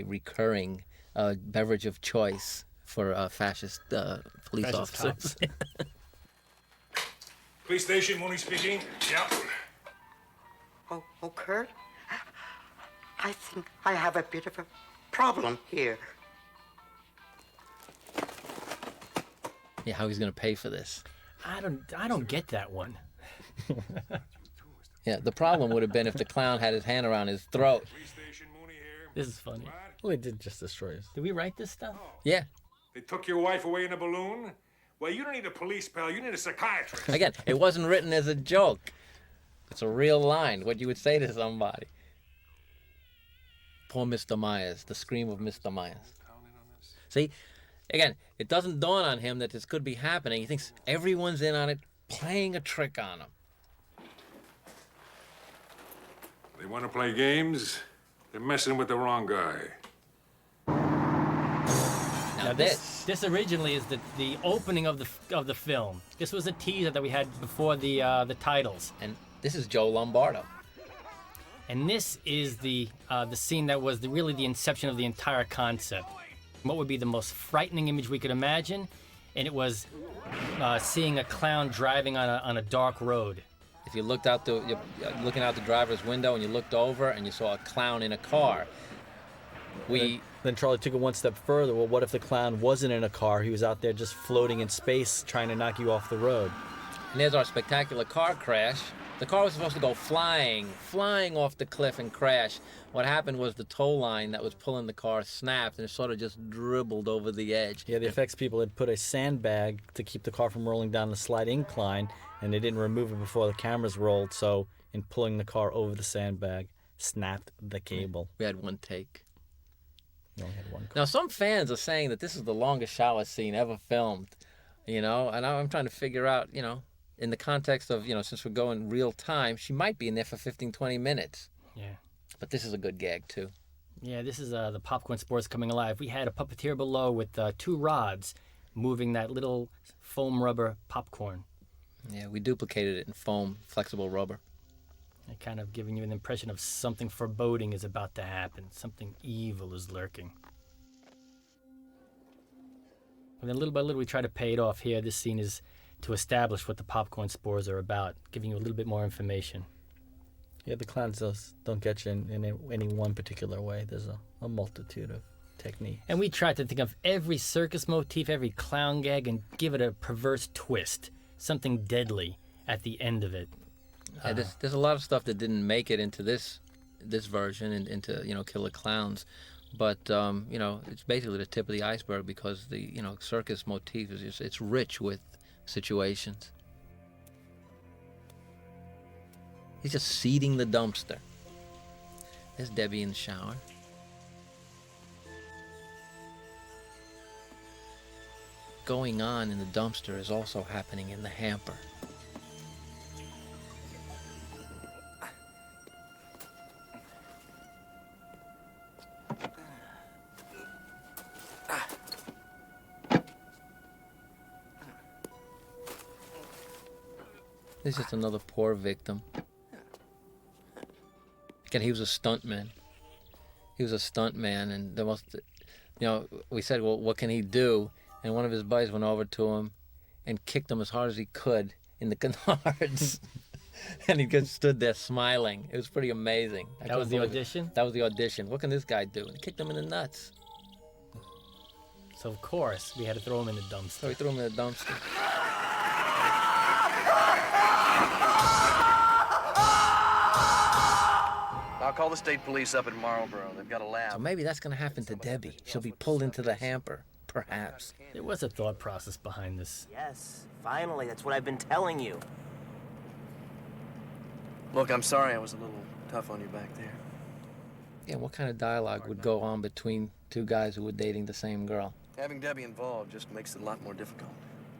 recurring beverage of choice for fascist police officers. Police Station, Mooney speaking. Yeah. Oh, Kurt? I think I have a bit of a problem here. Yeah, how he's gonna pay for this? I don't get that one. Yeah, the problem would have been if the clown had his hand around his throat. This is funny. Well, it did just destroy us. Did we write this stuff? Yeah. They took your wife away in a balloon? Well, you don't need a police pal, you need a psychiatrist. Again, it wasn't written as a joke. It's a real line, what you would say to somebody. Poor Mr. Myers, the scream of Mr. Myers. See, again, it doesn't dawn on him that this could be happening. He thinks everyone's in on it, playing a trick on him. They want to play games? They're messing with the wrong guy. Now this originally is the opening of the film. This was a teaser that we had before the titles. And this is Joe Lombardo. And this is the scene that was really the inception of the entire concept. What would be the most frightening image we could imagine? And it was seeing a clown driving on a dark road. If you looked out you're looking out the driver's window and you looked over and you saw a clown in a car, Then Charlie took it one step further. Well, what if the clown wasn't in a car? He was out there just floating in space, trying to knock you off the road. And there's our spectacular car crash. The car was supposed to go flying off the cliff and crash. What happened was the tow line that was pulling the car snapped and it sort of just dribbled over the edge. Yeah, the effects people had put a sandbag to keep the car from rolling down the slight incline, and they didn't remove it before the cameras rolled, so in pulling the car over the sandbag, snapped the cable. We had one take. We only had one car. Now, some fans are saying that this is the longest shower scene ever filmed, and I'm trying to figure out, in the context of, since we're going real time, she might be in there for 15, 20 minutes. Yeah. But this is a good gag, too. Yeah, this is the popcorn spores coming alive. We had a puppeteer below with 2 rods moving that little foam rubber popcorn. Yeah, we duplicated it in foam, flexible rubber. And kind of giving you an impression of something foreboding is about to happen. Something evil is lurking. And then little by little we try to pay it off here. This scene is to establish what the popcorn spores are about, giving you a little bit more information. Yeah, the clowns don't get you in any one particular way. There's a multitude of techniques. And we tried to think of every circus motif, every clown gag, and give it a perverse twist, something deadly at the end of it. Yeah, there's a lot of stuff that didn't make it into this version and into Killer Klowns, but it's basically the tip of the iceberg because the circus motif is it's rich with situations. He's just seeding the dumpster. There's Debbie in the shower. Going on in the dumpster is also happening in the hamper. This is just another poor victim. Again, he was a stuntman. And the most, we said, well, what can he do? And one of his buddies went over to him and kicked him as hard as he could in the canards. And he just stood there smiling. It was pretty amazing. That was the audition? That was the audition. What can this guy do? And kicked him in the nuts. So, of course, we had to throw him in the dumpster. So we threw him in the dumpster. I'll call the state police up in Marlboro. They've got a lab. So maybe that's going to happen to Debbie. She'll be pulled into the hamper, perhaps. There was a thought process behind this. Yes, finally, that's what I've been telling you. Look, I'm sorry I was a little tough on you back there. Yeah, what kind of dialogue would go on between two guys who were dating the same girl? Having Debbie involved just makes it a lot more difficult.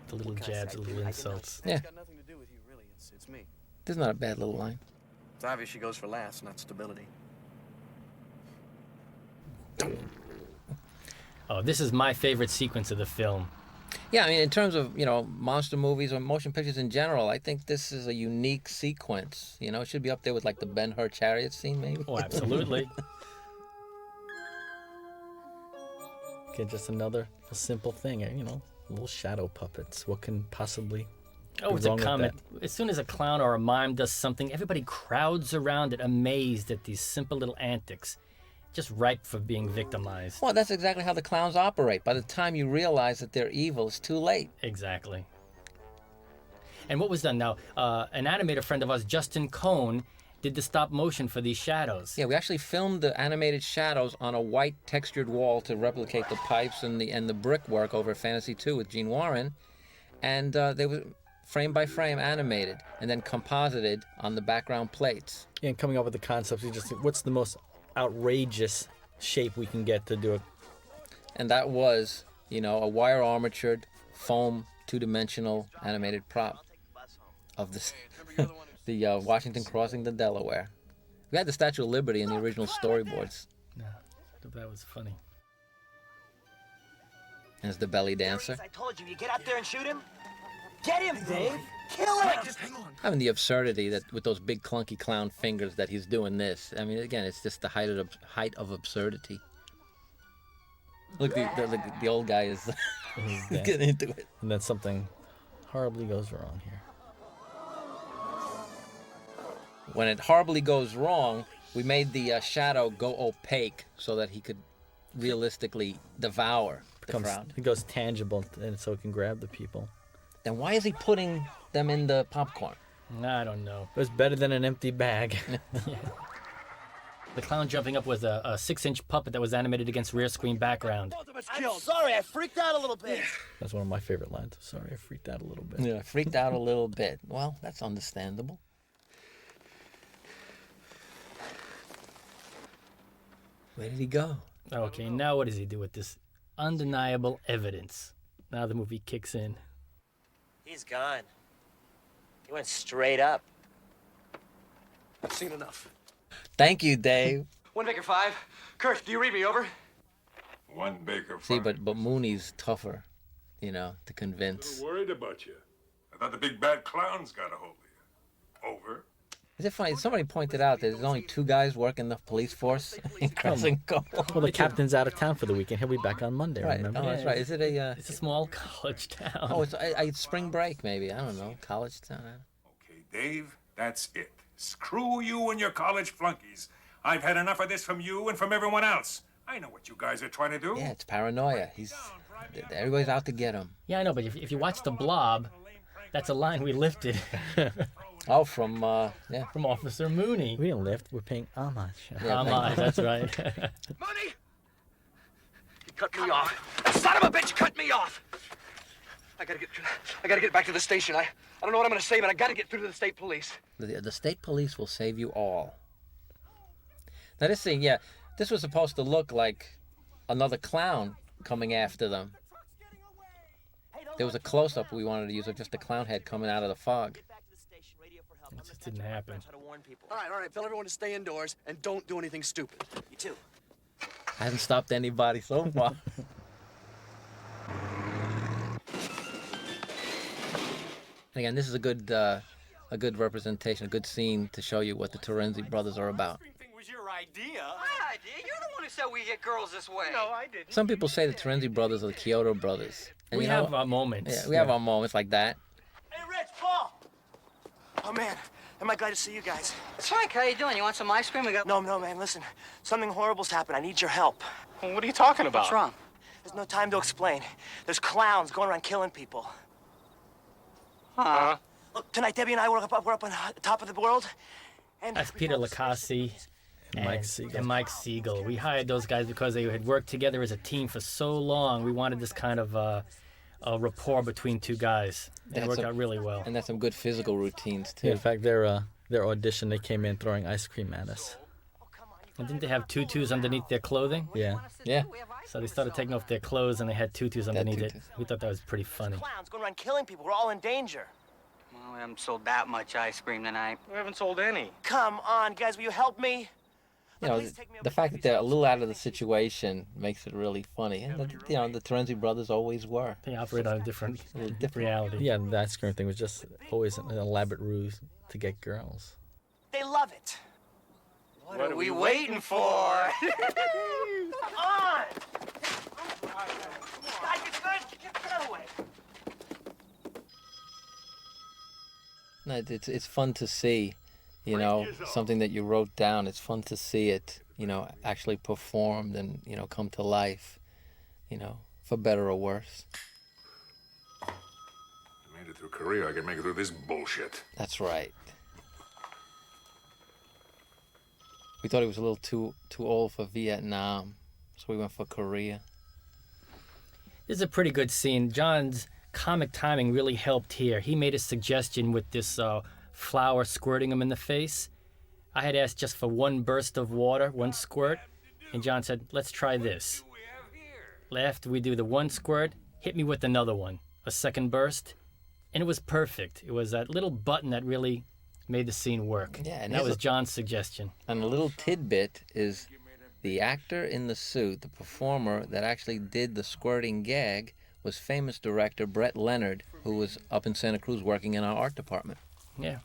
The little jabs, the little insults. Yeah. It's got nothing to do with you, really. It's me. This is not a bad little line. It's obvious she goes for laughs, not stability. Oh, this is my favorite sequence of the film. Yeah, I mean, in terms of, monster movies or motion pictures in general, I think this is a unique sequence. It should be up there with, like, the Ben-Hur chariot scene, maybe. Oh, absolutely. Okay, just another simple thing, little shadow puppets. What can possibly Oh, it's a comment. That? As soon as a clown or a mime does something, everybody crowds around it, amazed at these simple little antics, just ripe for being victimized. Well, that's exactly how the clowns operate. By the time you realize that they're evil, it's too late. Exactly. And what was done now? An animator friend of ours, Justin Cohn, did the stop motion for these shadows. Yeah, we actually filmed the animated shadows on a white textured wall to replicate the pipes and the brickwork over at Fantasy 2 with Gene Warren, and they were frame by frame animated and then composited on the background plates. Yeah, and coming up with the concepts, you just think, what's the most outrageous shape we can get to do it? And that was, a wire armatured foam two-dimensional animated prop of this. The Washington crossing the Delaware. We had the Statue of Liberty in the original storyboards. Yeah, that was funny. There's the belly dancer. I told you, you get out there and shoot him. Get him, Dave. Kill him. Just hang on. I mean, the absurdity that with those big clunky clown fingers that he's doing this. I mean, again, it's just the height of absurdity. Look, the old guy is getting into it. And then something horribly goes wrong here. When it horribly goes wrong, we made the shadow go opaque so that he could realistically devour the crowd. It goes tangible, and so it can grab the people. Then why is he putting them in the popcorn? I don't know. It was better than an empty bag. Yeah. The clown jumping up was a 6-inch puppet that was animated against rear screen background. I'm sorry, I freaked out a little bit. That's one of my favorite lines. Sorry, I freaked out a little bit. Yeah, freaked out a little bit. Well, that's understandable. Where did he go? Okay, now what does he do with this undeniable evidence? Now the movie kicks in. He's gone. You went straight up. I've seen enough. Thank you, Dave. 1 Baker 5. Kurt, do you read me over? 1 Baker 5. See, but Mooney's tougher, you know, to convince. I'm worried about you. I thought the big bad clowns got a hold of you. Over. Is it funny? Somebody pointed out that there's only 2 guys working the police force in Crescent Cove. Well, the captain's out of town for the weekend. He'll be back on Monday, Right. remember? Oh, that's right. Is it a... It's a small college town. Oh, it's spring break, maybe. I don't know. College town. Okay, Dave, that's it. Screw you and your college flunkies. I've had enough of this from you and from everyone else. I know what you guys are trying to do. Yeah, it's paranoia. Everybody's out to get him. Yeah, I know, but if you watch The Blob, that's a line we lifted. Oh, from Officer Mooney. We didn't lift. We're paying homage. Yeah, Homage, that's right. Money! You cut me off. Son of a bitch, cut me off! I gotta get back to the station. I don't know what I'm gonna say, but I gotta get through to the state police. The state police will save you all. Now this thing, yeah, this was supposed to look like another clown coming after them. There was a close-up we wanted to use of just the clown head coming out of the fog. It just didn't happen. All right, tell everyone to stay indoors and don't do anything stupid. You too. Hasn't stopped anybody so far. Again, this is a good representation, a good scene to show you what the Terenzi brothers are about. Was your idea? My idea? You're the one who said we get girls this way. No, I didn't. Some people say the Terenzi brothers are the Chiodo brothers. And We you know have our moments. Yeah, we have our moments like that. Hey, Rich, Paul! Oh, man. Am I glad to see you guys? It's Frank, how you doing? You want some ice cream? We got... No, man, listen. Something horrible's happened. I need your help. Well, what are you talking about? What's wrong? There's no time to explain. There's clowns going around killing people. Huh? Look, tonight Debbie and I were up on the top of the world. And That's Peter Lacassi and Mike Siegel. We hired those guys because they had worked together as a team for so long. We wanted this kind of a rapport between 2 guys. It worked out really well. And that's some good physical routines, too. Yeah, in fact, their audition, they came in throwing ice cream at us. And didn't they have tutus underneath their clothing? Yeah. Yeah. So they started taking off their clothes and they had tutus underneath it. We thought that was pretty funny. clowns going around killing people. We're all in danger. Well, we haven't sold that much ice cream tonight. We haven't sold any. Come on, guys, will you help me? You know, the fact that they're a little out of the situation makes it really funny. And, you know, the Terenzi brothers always were. They operate on a different reality. Yeah, the ice cream thing was just always an elaborate ruse to get girls. They love it. What are we waiting for? Come on! Guys, it's good. Get the other way. No, it's fun to see, you know, something that you wrote down. It's fun to see it, you know, actually performed and, you know, come to life, you know, for better or worse. I made it through Korea. I can make it through this bullshit. That's right. We thought he was a little too old for Vietnam, so we went for Korea. This is a pretty good scene. John's comic timing really helped here. He made a suggestion with this flower squirting him in the face. I had asked just for 1 burst of water, 1 squirt, and John said, let's try this. After we do the 1 squirt, hit me with another one, a 2nd burst, and it was perfect. It was that little button that really made the scene work. Yeah, and that was John's suggestion. And a little tidbit is the actor in the suit, the performer that actually did the squirting gag, was famous director Brett Leonard, who was up in Santa Cruz working in our art department. Yeah.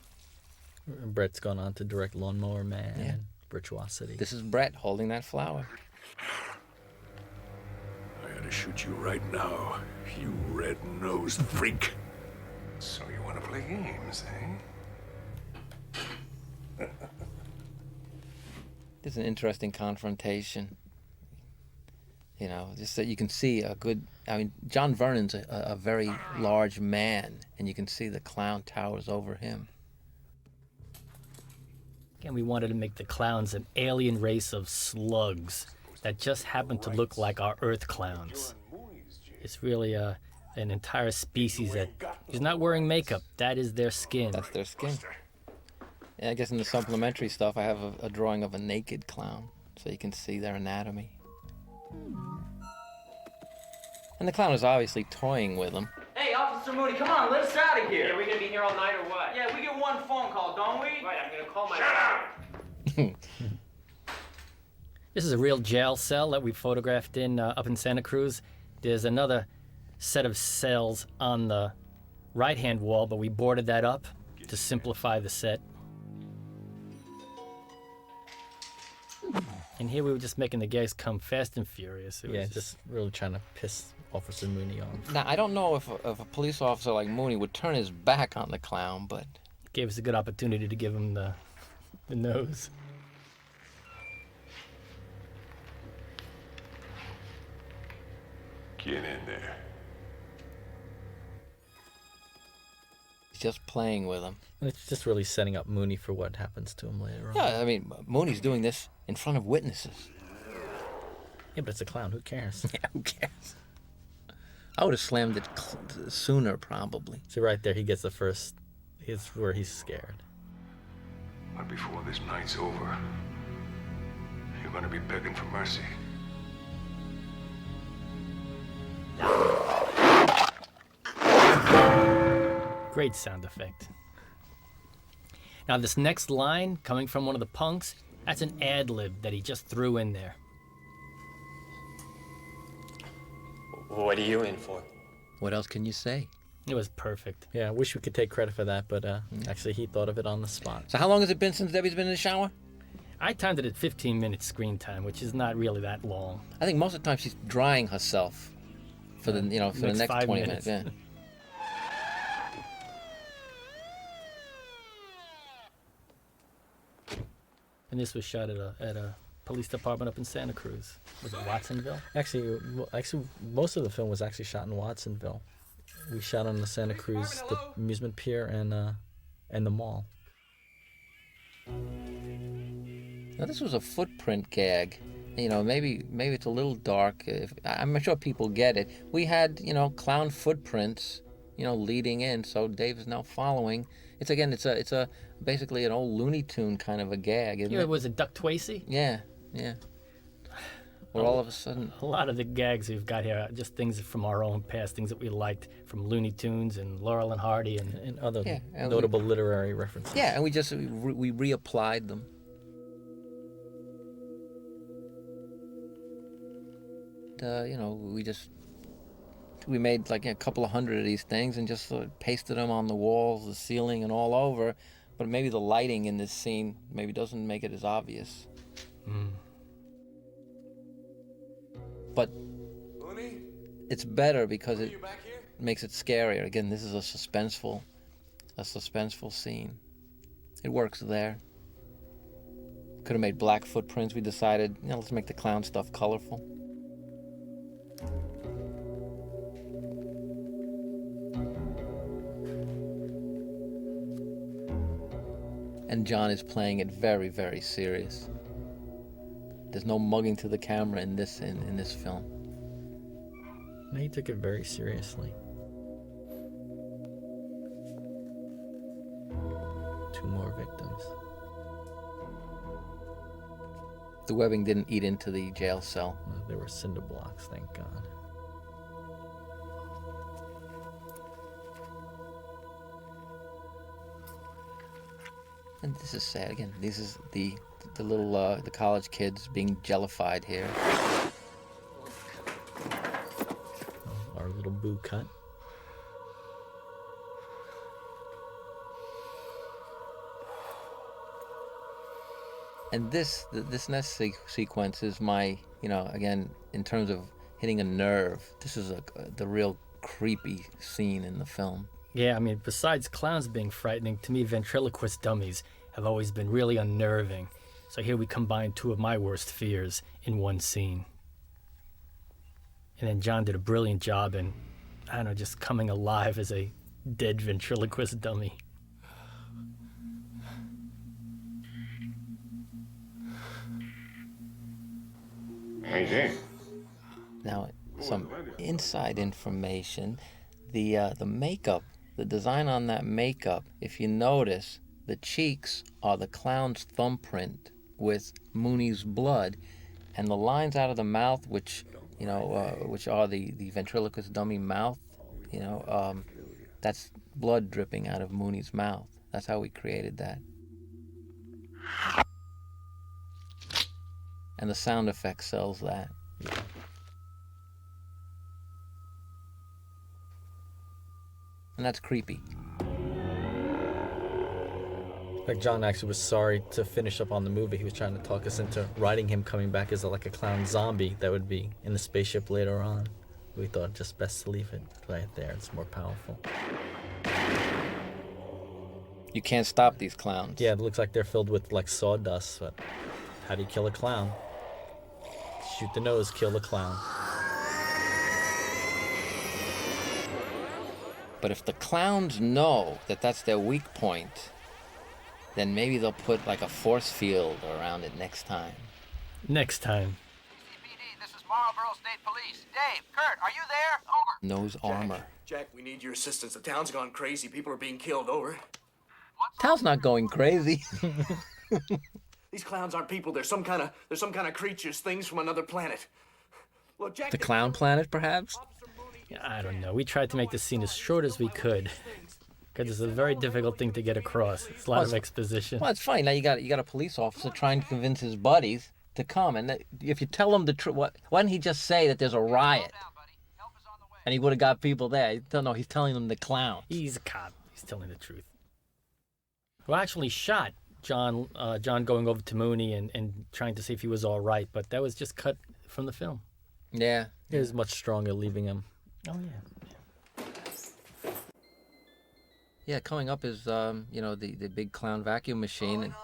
Brett's gone on to direct Lawnmower Man and Virtuosity. This is Brett holding that flower. I ought to shoot you right now, you red-nosed freak. So you want to play games, eh? It's an interesting confrontation. You know, just that you can see a good... I mean, John Vernon's a very large man, and you can see the clown towers over him. Again, we wanted to make the clowns an alien race of slugs that just happen to look like our Earth clowns. It's really an entire species that is not wearing makeup. That is their skin. That's their skin. And I guess in the supplementary stuff, I have a drawing of a naked clown, so you can see their anatomy. And the clown is obviously toying with them. Hey, Officer Officer Mooney, come on, let us out of here. Yeah, we gonna be here all night or what? Yeah, we get one phone call, don't we? Right, I'm gonna call my... Shut up! This is a real jail cell that we photographed in up in Santa Cruz. There's another set of cells on the right-hand wall, but we boarded that up to simplify the set. And here we were just making the guys come fast and furious. It was just really trying to piss Officer Mooney off. Now, I don't know if a police officer like Mooney would turn his back on the clown, but... Gave us a good opportunity to give him the nose. Get in there. He's just playing with him. It's just really setting up Mooney for what happens to him later on. Yeah, I mean, Mooney's doing this in front of witnesses. Yeah, but it's a clown. Who cares? Yeah, who cares? I would have slammed it sooner, probably. See, right there, he gets the first... It's where he's scared. But before this night's over, you're gonna be begging for mercy. Great sound effect. Now this next line, coming from one of the punks, that's an ad-lib that he just threw in there. What are you in for? What else can you say? It was perfect. Yeah, I wish we could take credit for that, but actually he thought of it on the spot. So how long has it been since Debbie's been in the shower? I timed it at 15 minutes screen time, which is not really that long. I think most of the time she's drying herself for the for the next 20 minutes. Yeah. And this was shot at a police department up in Santa Cruz. Was it Watsonville? Actually, most of the film was actually shot in Watsonville. We shot on the Santa Cruz, the amusement pier, and the mall. Now this was a footprint gag. You know, maybe it's a little dark. I'm sure people get it. We had, clown footprints, leading in. So Dave is now following. It's a basically an old Looney Tune kind of a gag, isn't it? Was it Duck Tracy? Yeah. Where all of a sudden... A lot of the gags we've got here are just things from our own past, things that we liked from Looney Tunes and Laurel and Hardy and other notable literary references. Yeah, and we reapplied them. We made like a couple of hundred of these things and just pasted them on the walls, the ceiling, and all over. But maybe the lighting in this scene maybe doesn't make it as obvious. But it's better because it makes it scarier. Again, this is a suspenseful scene. It works there. Could have made black footprints. We decided, let's make the clown stuff colorful. And John is playing it very, very serious. There's no mugging to the camera in this film. No, he took it very seriously. 2 more victims. The webbing didn't eat into the jail cell. There were cinder blocks, thank God. And this is sad. Again, this is the little the college kids being jellified here. Our little boo cut. And this next sequence is my, again, in terms of hitting a nerve, this is the real creepy scene in the film. Yeah, I mean, besides clowns being frightening, to me, ventriloquist dummies have always been really unnerving. So here we combine 2 of my worst fears in one scene. And then John did a brilliant job in, just coming alive as a dead ventriloquist dummy. Hey. Now, some inside information. The makeup, the design on that makeup, if you notice, the cheeks are the clown's thumbprint with Mooney's blood, and the lines out of the mouth, which are the ventriloquist dummy mouth, That's blood dripping out of Mooney's mouth. That's how we created that. And the sound effect sells that. And that's creepy. Like John actually was sorry to finish up on the movie. He was trying to talk us into writing him coming back as like a clown zombie that would be in the spaceship later on. We thought just best to leave it right there. It's more powerful. You can't stop these clowns. Yeah, it looks like they're filled with like sawdust. But how do you kill a clown? Shoot the nose, kill the clown. But if the clowns know that that's their weak point, then maybe they'll put like a force field around it next time. Next time. CPD, this is Marlboro State Police. Dave, Kurt, are you there? Over. Nose armor. Jack, we need your assistance. The town's gone crazy. People are being killed. Over. Town's not going crazy. These clowns aren't people. They're some kind of creatures, things from another planet. Look, Jack. The clown planet, perhaps? I don't know. We tried to make this scene as short as we could. Because it's a very difficult thing to get across. It's a lot of exposition. Well, it's fine. Now you got a police officer trying to convince his buddies to come. And if you tell them the truth, why didn't he just say that there's a riot? And he would have got people there. No, he's telling them the clown. He's a cop. He's telling the truth. Who actually shot John going over to Mooney and trying to see if he was all right. But that was just cut from the film. Yeah. It was much stronger leaving him. Oh, yeah. Yeah, coming up is, the big clown vacuum machine.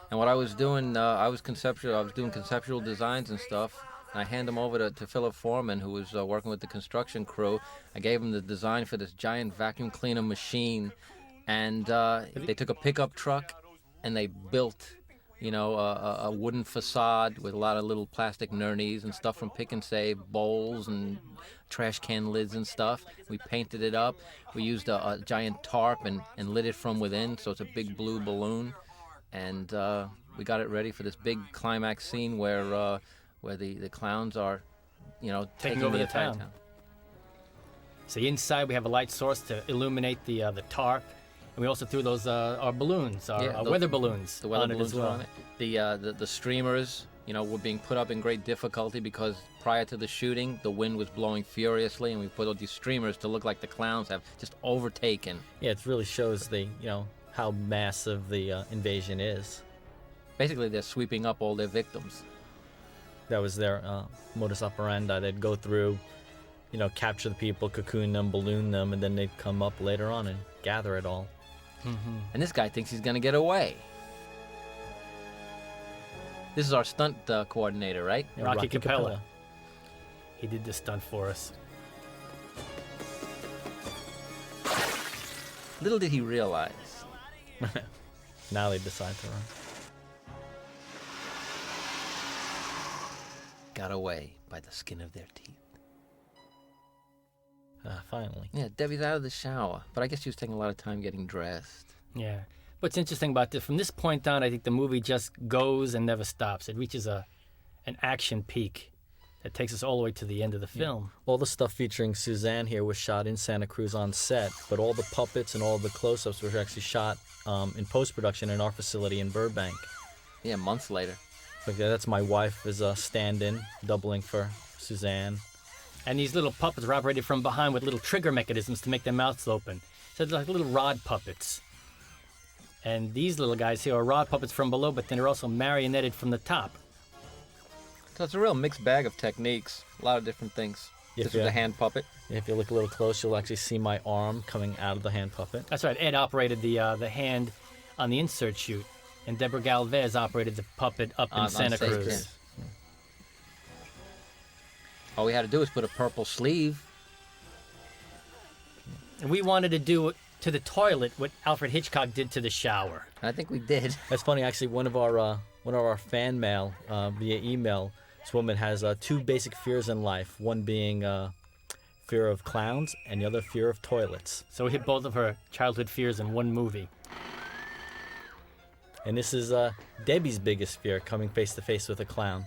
And what I was doing, I was doing conceptual designs and stuff. And I hand them over to Philip Foreman, who was working with the construction crew. I gave him the design for this giant vacuum cleaner machine. And they took a pickup truck and they built, a wooden facade with a lot of little plastic nurnies and stuff from Pick and Save, bowls and trash can lids and stuff. We painted it up. We used a giant tarp and lit it from within, so it's a big blue balloon. And we got it ready for this big climax scene where the clowns are, taking over the the town. So inside we have a light source to illuminate the tarp. And we also threw those our balloons, our weather balloons. The weather on balloons it as well. were on it. The streamers, were being put up in great difficulty because prior to the shooting, the wind was blowing furiously, and we put all these streamers to look like the clowns have just overtaken. Yeah, it really shows how massive the invasion is. Basically, they're sweeping up all their victims. That was their modus operandi. They'd go through, capture the people, cocoon them, balloon them, and then they'd come up later on and gather it all. Mm-hmm. And this guy thinks he's going to get away. This is our stunt coordinator, right? Yeah, Rocky Capella. He did this stunt for us. Little did he realize. Now they decide to run. Got away by the skin of their teeth. Finally. Yeah, Debbie's out of the shower, but I guess she was taking a lot of time getting dressed. Yeah. What's interesting about this, from this point on, I think the movie just goes and never stops. It reaches an action peak that takes us all the way to the end of the film. Yeah. All the stuff featuring Suzanne here was shot in Santa Cruz on set, but all the puppets and all the close-ups were actually shot in post-production in our facility in Burbank. Yeah, months later. But yeah, that's my wife as a stand-in, doubling for Suzanne. And these little puppets are operated from behind with little trigger mechanisms to make their mouths open. So they're like little rod puppets. And these little guys here are rod puppets from below, but then they're also marionetted from the top. So it's a real mixed bag of techniques. A lot of different things. This is a hand puppet. If you look a little close, you'll actually see my arm coming out of the hand puppet. That's right. Ed operated the hand on the insert chute, and Deborah Galvez operated the puppet up in Santa Cruz. Yeah. All we had to do was put a purple sleeve. And we wanted to do to the toilet what Alfred Hitchcock did to the shower. I think we did. That's funny. Actually, one of our fan mail via email. This woman has two basic fears in life. One being fear of clowns, and the other fear of toilets. So we hit both of her childhood fears in one movie. And this is Debbie's biggest fear, coming face to face with a clown.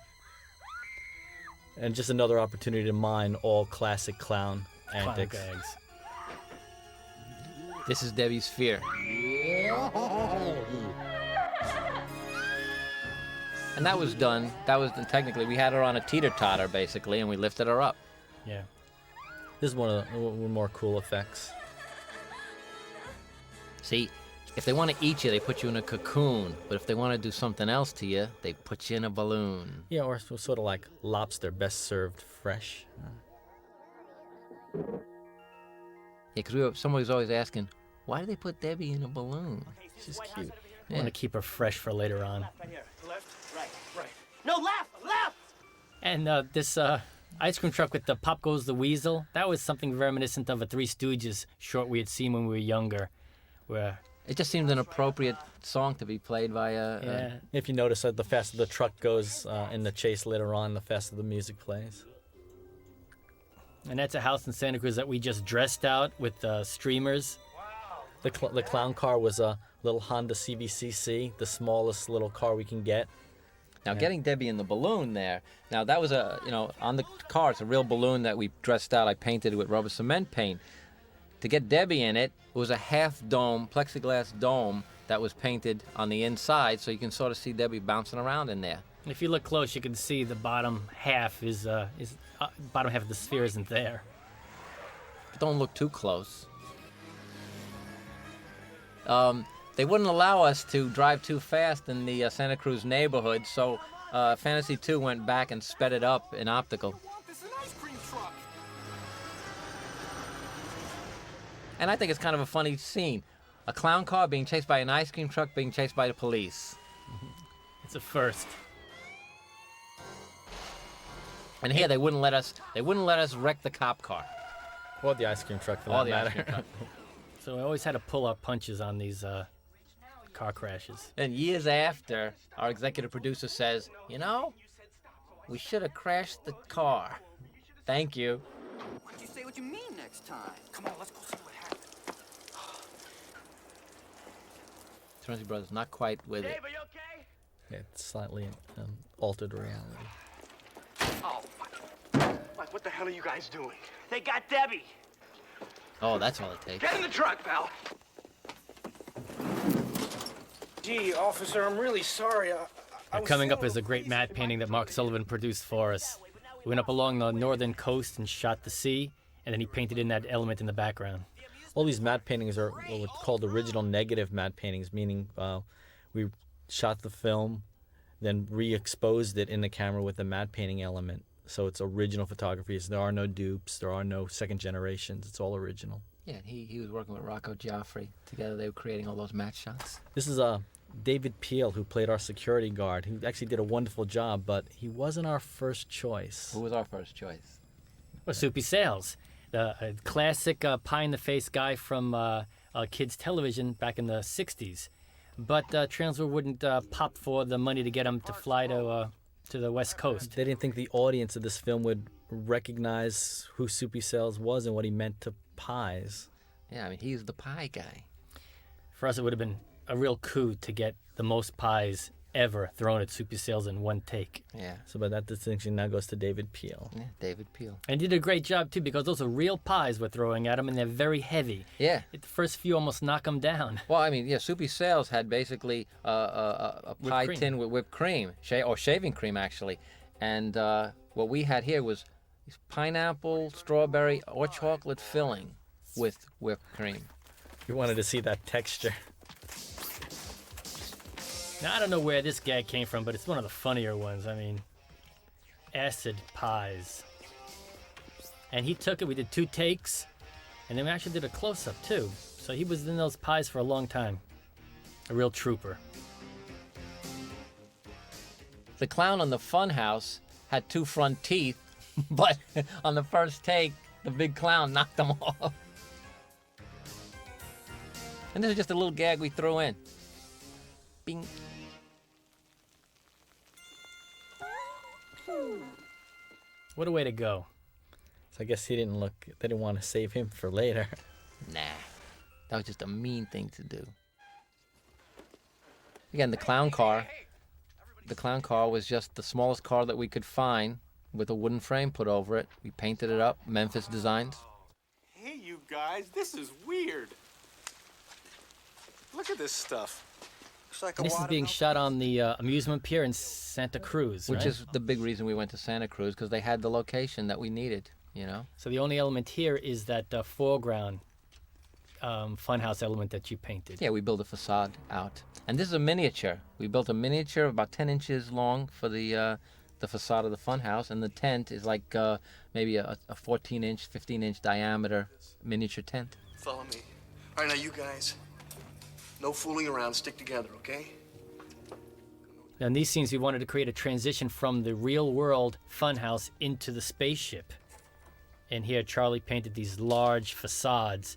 And just another opportunity to mine all classic clown antics. Clown gags. This is Debbie's fear. And that was done. Technically, we had her on a teeter-totter, basically, and we lifted her up. Yeah. This is one of the more cool effects. See, if they want to eat you, they put you in a cocoon. But if they want to do something else to you, they put you in a balloon. Yeah, or sort of like lobster, best served fresh. Yeah, because somebody was always asking, why do they put Debbie in a balloon? She's cute. I want to keep her fresh for later on. Right here. Left, right. No, left! And this ice cream truck with the Pop Goes the Weasel, that was something reminiscent of a Three Stooges short we had seen when we were younger. Where it just seemed an appropriate song to be played by Yeah. If you notice, the faster the truck goes in the chase later on, the faster the music plays. And that's a house in Santa Cruz that we just dressed out with streamers. The clown car was a little Honda CBCC, the smallest little car we can get. Now, getting Debbie in the balloon there, now that was on the car, it's a real balloon that we dressed out. I painted it with rubber cement paint. To get Debbie in it, it was a half dome, plexiglass dome that was painted on the inside, so you can sort of see Debbie bouncing around in there. If you look close, you can see the bottom half bottom half of the sphere isn't there. But don't look too close. They wouldn't allow us to drive too fast in the Santa Cruz neighborhood, so Fantasy 2 went back and sped it up in optical. And I think it's kind of a funny scene. A clown car being chased by an ice cream truck being chased by the police. It's a first. And here they wouldn't let us wreck the cop car. Or the ice cream truck for that matter. So we always had to pull our punches on these car crashes. And years after, our executive producer says, we should have crashed the car. Thank you. Why don't you say what you mean next time? Come on, let's go see what happened. Trinity Brothers not quite with it. Dave, are you okay? Yeah, it's slightly altered reality. Oh, Mike, what the hell are you guys doing? They got Debbie. Oh, that's all it takes. Get in the truck, pal. Gee, officer, I'm really sorry. Coming up is a great matte painting that Mark Sullivan produced for us. We went up along the northern coast and shot the sea, and then he painted in that element in the background. All these matte paintings are what were called original negative matte paintings, meaning we shot the film, then re-exposed it in the camera with a matte painting element. So it's original photography. There are no dupes. There are no second generations. It's all original. Yeah, he was working with Rocco Joffrey. Together they were creating all those matte shots. This is David Peel, who played our security guard, who actually did a wonderful job, but he wasn't our first choice. Who was our first choice? Well, Soupy Sales, the classic pie-in-the-face guy from kids' television back in the 60s. But Transworld wouldn't pop for the money to get him to fly to the West Coast. They didn't think the audience of this film would recognize who Soupy Sales was and what he meant to pies. Yeah, I mean, he's the pie guy. For us, it would have been a real coup to get the most pies ever thrown at Soupy Sales in one take. Yeah. So, but that distinction now goes to David Peel. Yeah, David Peel. And he did a great job, too, because those are real pies we're throwing at him, and they're very heavy. Yeah. The first few almost knock him down. Well, I mean, yeah, Soupy Sales had basically a pie tin with whipped cream, or shaving cream, actually. And what we had here was pineapple, strawberry, or chocolate filling with whipped cream. You wanted to see that texture. Now, I don't know where this gag came from, but it's one of the funnier ones. I mean, acid pies. And he took it. We did 2 takes, and then we actually did a close-up, too. So he was in those pies for a long time. A real trooper. The clown on the Funhouse had 2 front teeth, but on the first take, the big clown knocked them off. And this is just a little gag we threw in. Bing. What a way to go. So I guess they didn't want to save him for later. Nah, that was just a mean thing to do. Again, the clown car was just the smallest car that we could find with a wooden frame put over it. We painted it up, Memphis Designs. Hey, you guys, this is weird. Look at this stuff. Looks like And this is being shot on the amusement pier in Santa Cruz, Which right? is the big reason we went to Santa Cruz, because they had the location that we needed, you know? So the only element here is that foreground funhouse element that you painted. Yeah, we built a facade out. And this is a miniature. We built a miniature about 10 inches long for the facade of the funhouse, and the tent is like maybe a 14-inch, 15-inch diameter miniature tent. Follow me. All right, now you guys, no fooling around. Stick together, okay? Now in these scenes, we wanted to create a transition from the real-world funhouse into the spaceship. And here, Charlie painted these large facades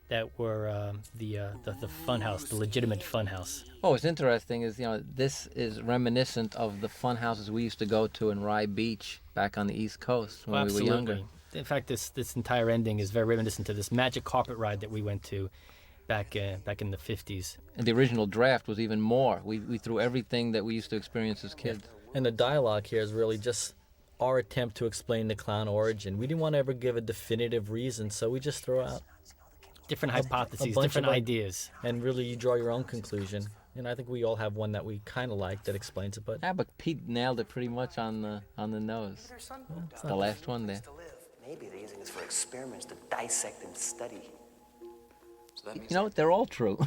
that were the funhouse, the legitimate funhouse. Oh, what's interesting is, you know, this is reminiscent of the fun houses we used to go to in Rye Beach back on the East Coast when we were younger. In fact, this entire ending is very reminiscent to this magic carpet ride that we went to back in the 50s. And the original draft was even more. We threw everything that we used to experience as kids. And the dialogue here is really just our attempt to explain the clown origin. We didn't want to ever give a definitive reason, so we just throw out different hypotheses, bunch different of ideas. And really you draw your own conclusion. And I think we all have one that we kind of like that explains it, but... Yeah, but Pete nailed it pretty much on the nose. The last one there. Maybe they're using this for experiments to dissect and study. So that means You know what? They're all true.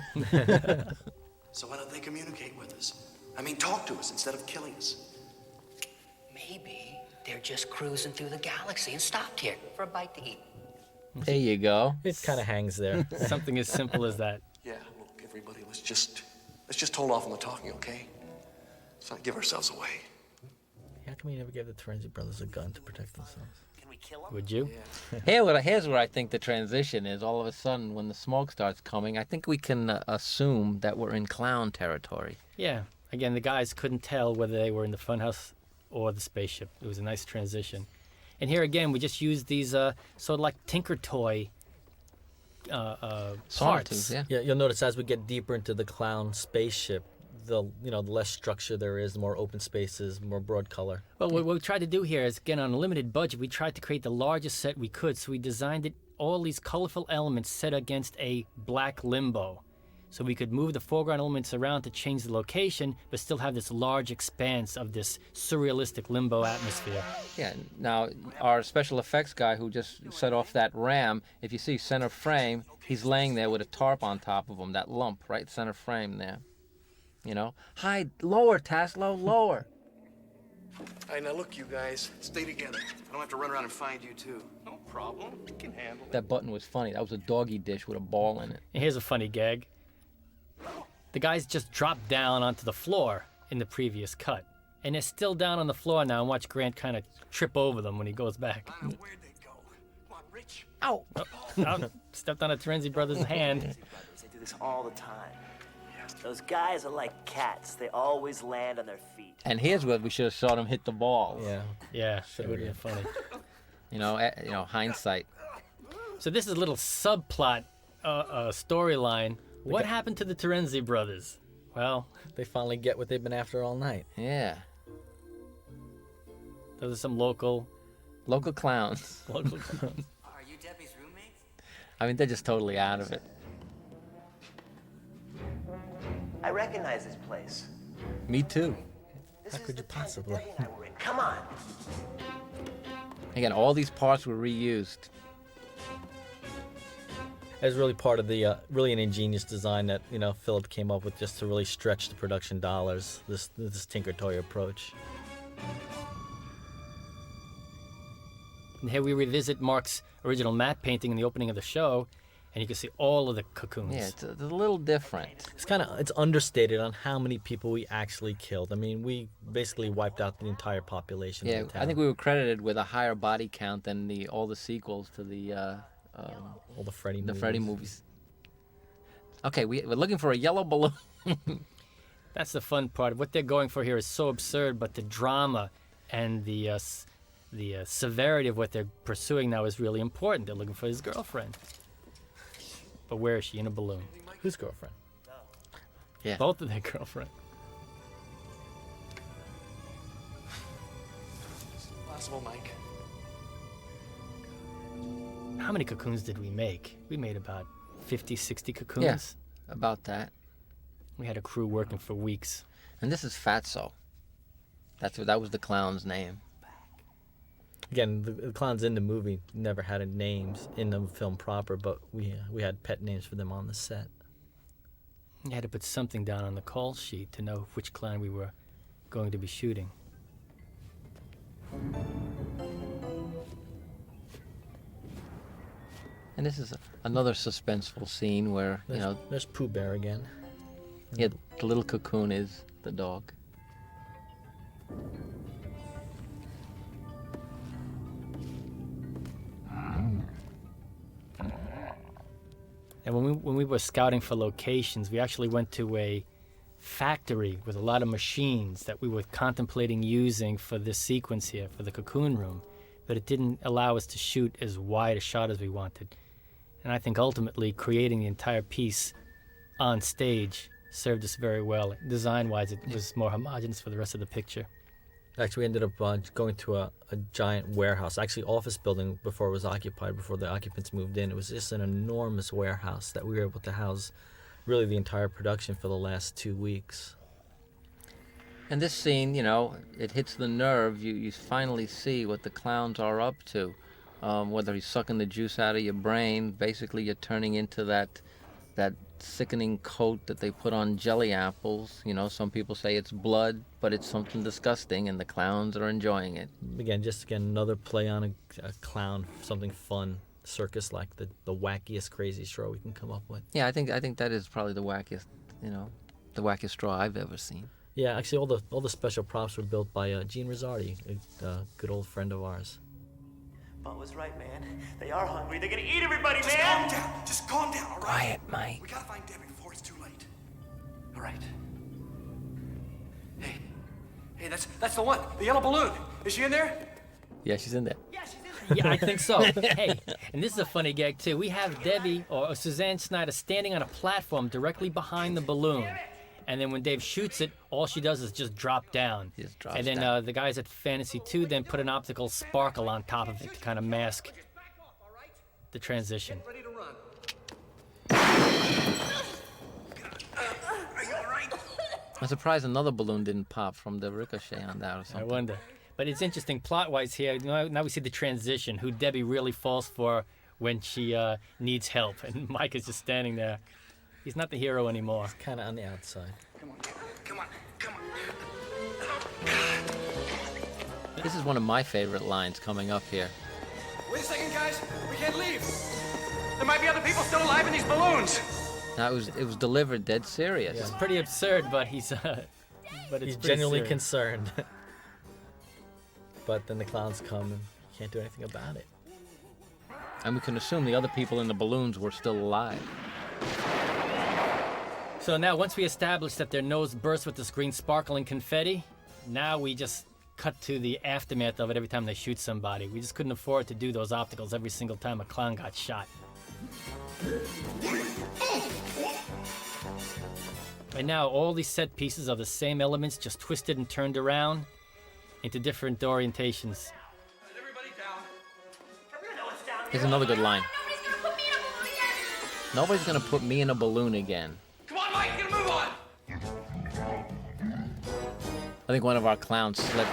So why don't they communicate with us? I mean, talk to us instead of killing us. Maybe they're just cruising through the galaxy and stopped here for a bite to eat. There you go. It kind of hangs there. Something as simple as that. Yeah, look, everybody, let's just hold off on the talking, okay? Let's not give ourselves away. How come you never gave the Terenzi brothers a gun to protect themselves? Would you? Here's where I think the transition is. All of a sudden, when the smoke starts coming, I think we can assume that we're in clown territory. Yeah. Again, the guys couldn't tell whether they were in the funhouse or the spaceship. It was a nice transition. And here again, we just used these sort of like Tinker Toy parts. Yeah. Yeah, you'll notice as we get deeper into the clown spaceship, the less structure there is, the more open spaces, more broad color. Well, what we tried to do here is, again, on a limited budget, we tried to create the largest set we could. So we designed it, all these colorful elements set against a black limbo. So we could move the foreground elements around to change the location, but still have this large expanse of this surrealistic limbo atmosphere. Yeah, now our special effects guy who just set off that ram, if you see center frame, he's laying there with a tarp on top of him, that lump, right center frame there. You know? Hide, lower, Taslow, lower. All right, now look, you guys, stay together. I don't have to run around and find you, too. No problem. We can handle it. That button was funny. That was a doggy dish with a ball in it. And here's a funny gag. The guys just dropped down onto the floor in the previous cut. And they're still down on the floor now, and watch Grant kind of trip over them when he goes back. I don't know where'd they go. Come on, Rich. Ow! Oh, stepped on a Terenzi brother's hand. They do this all the time. Those guys are like cats. They always land on their feet. And here's where we should have saw them hit the ball. Yeah, it would have been funny. You know, hindsight. So this is a little subplot storyline. What happened to the Terenzi brothers? Well, they finally get what they've been after all night. Yeah. Those are some local clowns. Local clowns. Are you Debbie's roommates? I mean, they're just totally out of it. I recognize this place. Me too. This How is could the you tent possibly? that Debbie and I were in. Come on. Again, all these parts were reused. It's really part of the really an ingenious design that Philip came up with just to really stretch the production dollars. This Tinker Toy approach. And here we revisit Mark's original matte painting in the opening of the show, and you can see all of the cocoons. Yeah, it's a little different. It's understated on how many people we actually killed. I mean, we basically wiped out the entire population. Yeah, of the town. I think we were credited with a higher body count than all the sequels to the all the Freddy movies. Freddy movies. Okay, we're looking for a yellow balloon. That's the fun part. What they're going for here is so absurd, but the drama and the severity of what they're pursuing now is really important. They're looking for his girlfriend. But where is she? In a balloon. Whose girlfriend? Yeah. Both of their girlfriend. Possible, Mike. How many cocoons did we make? We made about 50, 60 cocoons. Yeah, about that. We had a crew working for weeks. And this is Fatso. That was the clown's name. Again, the clowns in the movie never had names in the film proper, but we had pet names for them on the set. You had to put something down on the call sheet to know which clown we were going to be shooting. And this is another suspenseful scene where, There's Pooh Bear again. Yeah, the little cocoon is the dog. And when we were scouting for locations, we actually went to a factory with a lot of machines that we were contemplating using for this sequence here, for the cocoon room, but it didn't allow us to shoot as wide a shot as we wanted. And I think ultimately creating the entire piece on stage served us very well. Design-wise, it was more homogeneous for the rest of the picture. Actually, we ended up going to a giant warehouse, actually office building before it was occupied, before the occupants moved in. It was just an enormous warehouse that we were able to house really the entire production for the last 2 weeks. And this scene, it hits the nerve. You finally see what the clowns are up to. Whether he's sucking the juice out of your brain, basically you're turning into that sickening coat that they put on jelly apples. Some people say it's blood, but it's something disgusting, and the clowns are enjoying it. Again, another play on a clown, something fun, circus like the wackiest, craziest show we can come up with. Yeah, I think that is probably the wackiest, the wackiest straw I've ever seen. Yeah, actually, all the special props were built by Gene Rizzardi, a good old friend of ours. Bob was right, man. They are hungry. They're gonna eat everybody, Just man! calm down. Just calm down, all right? Quiet, Mike. We gotta find Debbie before it's too late. All right. Hey, that's the one. The yellow balloon. Is she in there? Yeah, she's in there. Yeah, I think so. Hey, and this is a funny gag, too. We have Debbie, or Suzanne Snyder, standing on a platform directly behind the balloon. And then when Dave shoots it, all she does is just drop down. Just drops and then down. The guys at Fantasy 2 then put an optical sparkle on top of it to kind of mask the transition. Ready to run. I'm surprised another balloon didn't pop from the ricochet on that or something. I wonder. But it's interesting plot-wise here. Now we see the transition, who Debbie really falls for when she needs help. And Mike is just standing there. He's not the hero anymore. He's kind of on the outside. Come on. This is one of my favorite lines coming up here. Wait a second, guys. We can't leave. There might be other people still alive in these balloons. Now it was delivered dead serious. It's pretty absurd, but he's genuinely serious. concerned. But then the clowns come and you can't do anything about it. And we can assume the other people in the balloons were still alive. So now, once we establish that their nose bursts with this green sparkling confetti, now we just cut to the aftermath of it every time they shoot somebody. We just couldn't afford to do those opticals every single time a clown got shot. And now all these set pieces are the same elements, just twisted and turned around into different orientations. Here's another good line. Nobody's gonna put me in a balloon again. Come on, Mike, get a move on. I think one of our clowns slipped.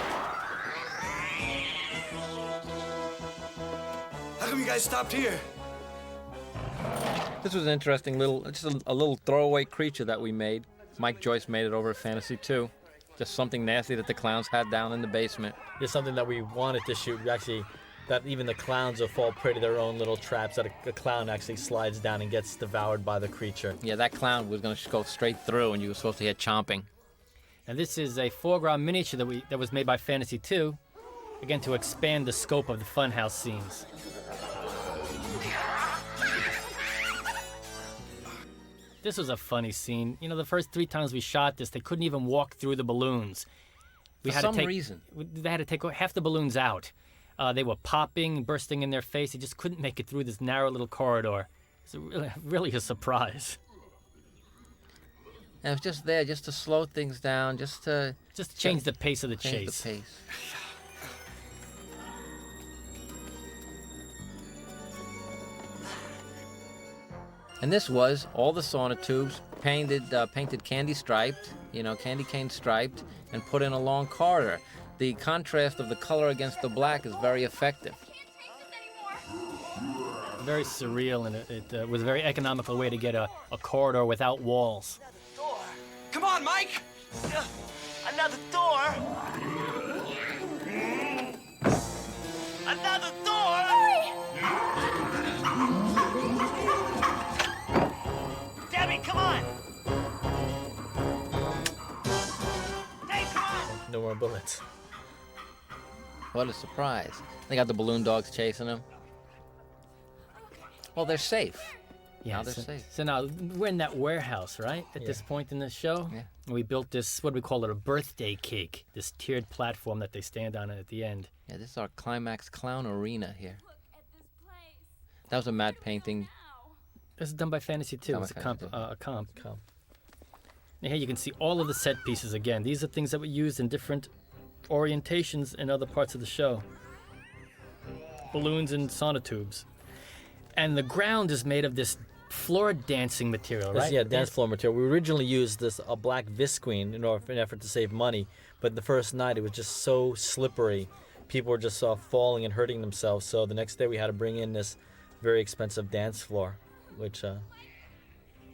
How come you guys stopped here? This was an interesting just a little throwaway creature that we made. Mike Joyce made it over at Fantasy 2. Just something nasty that the clowns had down in the basement. It's something that we wanted to shoot. Actually, that even the clowns will fall prey to their own little traps. That a clown actually slides down and gets devoured by the creature. Yeah, that clown was going to go straight through, and you were supposed to hear chomping. And this is a foreground miniature that was made by Fantasy 2, again to expand the scope of the funhouse scenes. This was a funny scene. The first 3 times we shot this, they couldn't even walk through the balloons. For some reason. They had to take half the balloons out. They were popping, bursting in their face. They just couldn't make it through this narrow little corridor. It's really a surprise. And it was just there, just to slow things down, just to change the pace of the change chase. the pace. And this was all the sonotubes painted candy striped, candy cane striped, and put in a long corridor. The contrast of the color against the black is very effective. Very surreal, and it was a very economical way to get a corridor without walls. Come on, Mike! Another door! Another door! Debbie, come on! Dave, come on! No more bullets. What a surprise. They got the balloon dogs chasing them. Well, they're safe. Yeah, now they're safe. So now we're in that warehouse, right? At this point in the show? Yeah. We built this, what do we call it, a birthday cake, this tiered platform that they stand on at the end. Yeah, this is our climax clown arena here. That was a matte painting. This is done by Fantasy 2. Done It's by a comp. Fantasy And here you can see all of the set pieces again. These are things that were used in different orientations in other parts of the show. Balloons and sonotubes. And the ground is made of this floor dancing material, right? Yeah, dance floor material. We originally used a black visqueen in an effort to save money, but the first night it was just so slippery. People were just falling and hurting themselves. So the next day we had to bring in this very expensive dance floor, which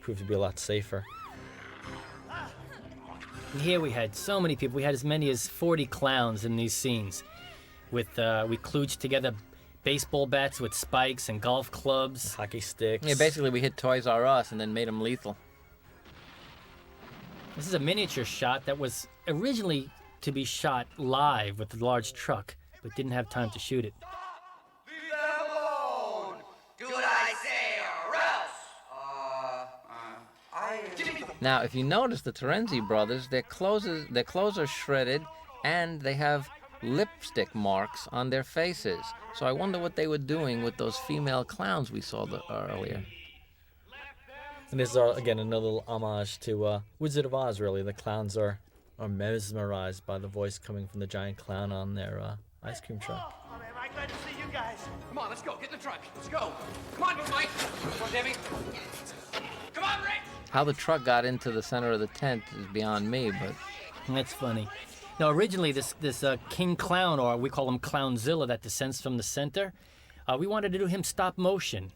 proved to be a lot safer. And here we had so many people. We had as many as 40 clowns in these scenes. We kludged together baseball bats with spikes and golf clubs. Hockey sticks. Yeah, basically we hit Toys R Us and then made them lethal. This is a miniature shot that was originally to be shot live with a large truck, but didn't have time to shoot it. Leave them alone! Do what I say or else! Now, if you notice, the Terenzi brothers, their clothes are shredded, and they have lipstick marks on their faces. So I wonder what they were doing with those female clowns we saw earlier. And this is, again, another little homage to Wizard of Oz, really. The clowns are mesmerized by the voice coming from the giant clown on their ice cream truck. Oh, man, am I glad to see you guys. Come on, let's go. Get in the truck. Let's go. Come on, Mike. Come on, Debbie. Come on, Rick. How the truck got into the center of the tent is beyond me, but... That's funny. Now, originally, this King Clown, or we call him Clownzilla, that descends from the center, we wanted to do him stop motion.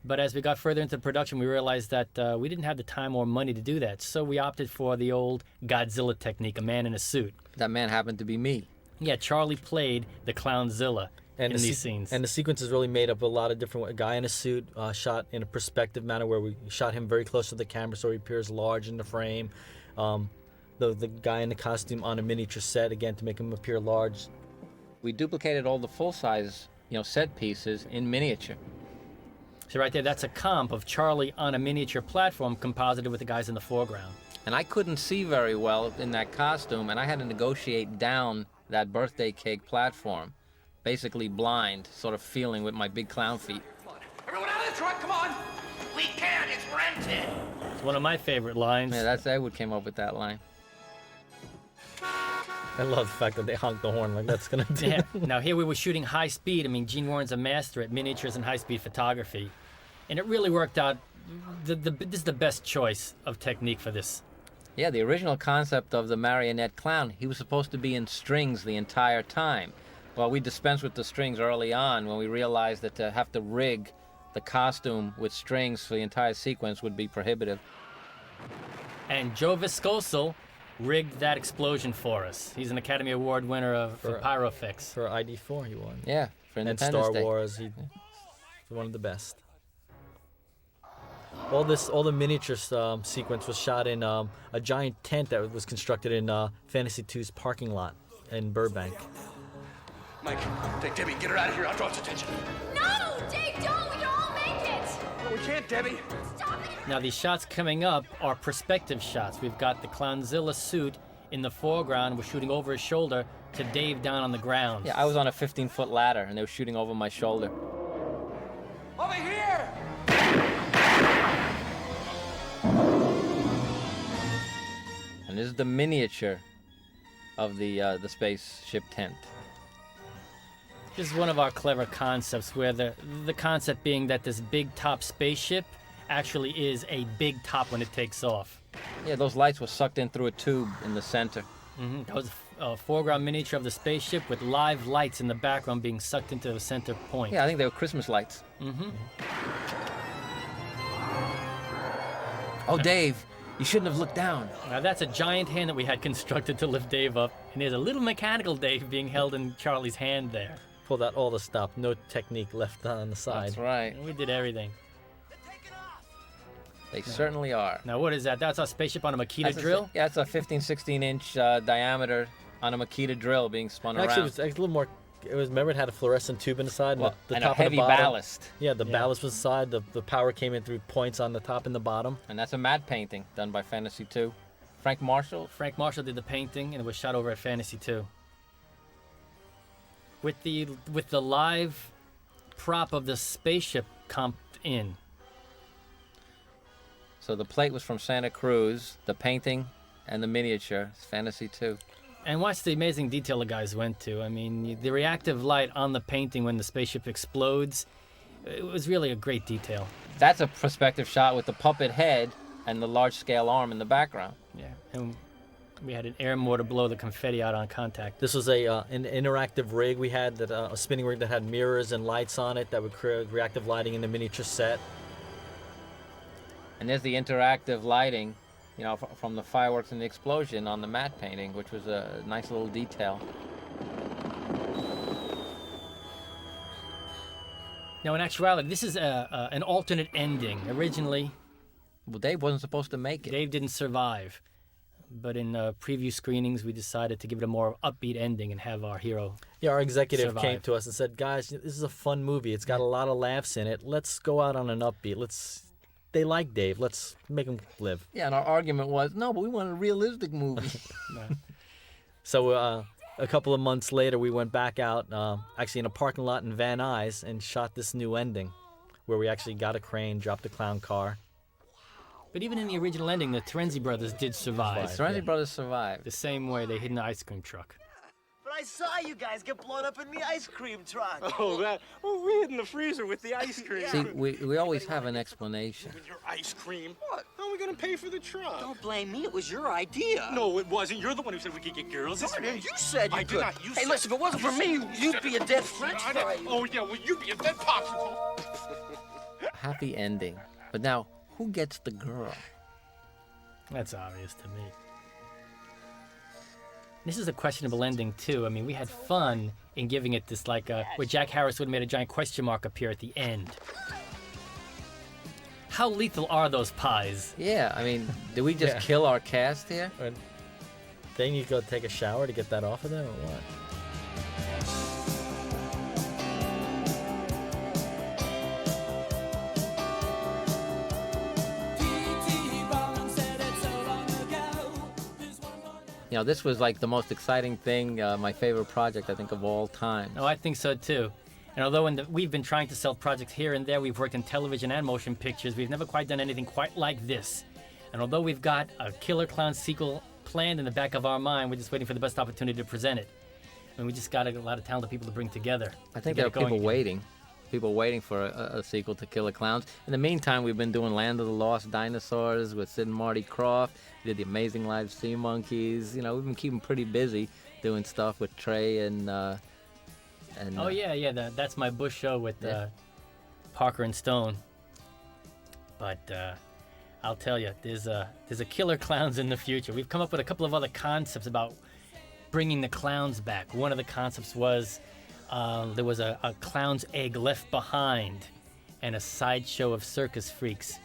But as we got further into production, we realized that we didn't have the time or money to do that. So we opted for the old Godzilla technique, a man in a suit. That man happened to be me. Yeah, Charlie played the Clownzilla in these scenes. And the sequence is really made up of a lot of different... A guy in a suit shot in a perspective manner where we shot him very close to the camera so he appears large in the frame. The guy in the costume on a miniature set, again, to make him appear large. We duplicated all the full-size, set pieces in miniature. So right there, that's a comp of Charlie on a miniature platform composited with the guys in the foreground. And I couldn't see very well in that costume, and I had to negotiate down that birthday cake platform, basically blind, sort of feeling with my big clown feet. Everyone out of the truck, come on! We can't, it's rented! It's one of my favorite lines. Yeah, that's Edward came up with that line. I love the fact that they honked the horn like that's going to do. Yeah. Now, here we were shooting high speed. I mean, Gene Warren's a master at miniatures and high-speed photography. And it really worked out. This is the best choice of technique for this. Yeah, the original concept of the marionette clown, he was supposed to be in strings the entire time. Well, we dispensed with the strings early on when we realized that to have to rig the costume with strings for the entire sequence would be prohibitive. And Joe Viscoso rigged that explosion for us. He's an Academy Award winner for pyrofix. For ID4 he won. Yeah, for Independence and Star Day. Wars, he's one of the best. All the miniature sequence was shot in a giant tent that was constructed in Fantasy 2's parking lot in Burbank. Mike, take Debbie, get her out of here. I'll draw its attention. No, Dave, don't. We can all make it. No, we can't, Debbie. Stop it. Now, these shots coming up are perspective shots. We've got the Clownzilla suit in the foreground. We're shooting over his shoulder to Dave down on the ground. Yeah, I was on a 15-foot ladder, and they were shooting over my shoulder. Over here! And this is the miniature of the spaceship tent. This is one of our clever concepts, where the concept being that this big top spaceship actually is a big top when it takes off. Yeah, those lights were sucked in through a tube in the center. That was a foreground miniature of the spaceship with live lights in the background being sucked into the center point. Yeah, I think they were Christmas lights. Oh, Dave, you shouldn't have looked down. Now that's a giant hand that we had constructed to lift Dave up, and there's a little mechanical Dave being held in Charlie's hand there. Pulled out all the stop, no technique left on the side. That's right. And we did everything. They certainly are. Now what is that? That's a spaceship on a Makita drill? Yeah, it's a 15, 16-inch diameter on a Makita drill being spun around. Actually, it was a little more. Remember, it had a fluorescent tube inside. Well, the and top a heavy and the bottom. ballast. Yeah, the ballast was inside. The power came in through points on the top and the bottom. And that's a matte painting done by Fantasy 2. Frank Marshall? Frank Marshall did the painting, and it was shot over at Fantasy 2. With the live prop of the spaceship comped in. So the plate was from Santa Cruz, the painting and the miniature, Fantasy 2. And watch the amazing detail the guys went to. I mean, the reactive light on the painting when the spaceship explodes, it was really a great detail. That's a perspective shot with the puppet head and the large-scale arm in the background. Yeah, and we had an air mortar blow the confetti out on contact. This was an interactive rig we had, that a spinning rig that had mirrors and lights on it that would create reactive lighting in the miniature set. And there's the interactive lighting, you know, from the fireworks and the explosion on the matte painting, which was a nice little detail. Now, in actuality, this is an alternate ending. Originally, well, Dave wasn't supposed to make it. Dave didn't survive. But in preview screenings, we decided to give it a more upbeat ending and have our hero Yeah, our executive survive. came to us and said, guys, this is a fun movie. It's got a lot of laughs in it. Let's go out on an upbeat. They like Dave. Let's make him live. Yeah, and our argument was, no, but we want a realistic movie. So a couple of months later, we went back out, actually in a parking lot in Van Nuys, and shot this new ending, where we actually got a crane, dropped a clown car. But even in the original ending, the Terenzi brothers did survive. The Terenzi brothers survived. The same way they hid in the ice cream truck. But I saw you guys get blown up in the ice cream truck. Oh, that. Oh, we hid in the freezer with the ice cream. See, we always have an explanation. With your ice cream? What? How are we going to pay for the truck? Don't blame me. It was your idea. No, it wasn't. You're the one who said we could get girls. No, you said you I could. did not. You Hey, said listen, if it wasn't for me, you'd be a dead French fry. Oh, yeah, well, you'd be a dead popsicle. Happy ending. But now, who gets the girl? That's obvious to me. This is a questionable ending, too. I mean, we had fun in giving it this, where Jack Harris would have made a giant question mark appear at the end. How lethal are those pies? Yeah, I mean, did we just kill our cast here? They need to go take a shower to get that off of them, or what? You know, this was like the most exciting thing, my favorite project, I think, of all time. Oh, I think so, too. And although we've been trying to sell projects here and there, we've worked in television and motion pictures, we've never quite done anything quite like this. And although we've got a Killer Klowns sequel planned in the back of our mind, we're just waiting for the best opportunity to present it. And we just got a lot of talented people to bring together. I think there are people waiting for a sequel to Killer Klowns. In the meantime, we've been doing Land of the Lost Dinosaurs with Sid and Marty Krofft. We did The Amazing Lives of Sea Monkeys. You know, we've been keeping pretty busy doing stuff with Trey and oh yeah, That's My Bush show with Parker and Stone. But I'll tell you, there's a Killer Klowns in the future. We've come up with a couple of other concepts about bringing the clowns back. One of the concepts was there was a clown's egg left behind, and a sideshow of circus freaks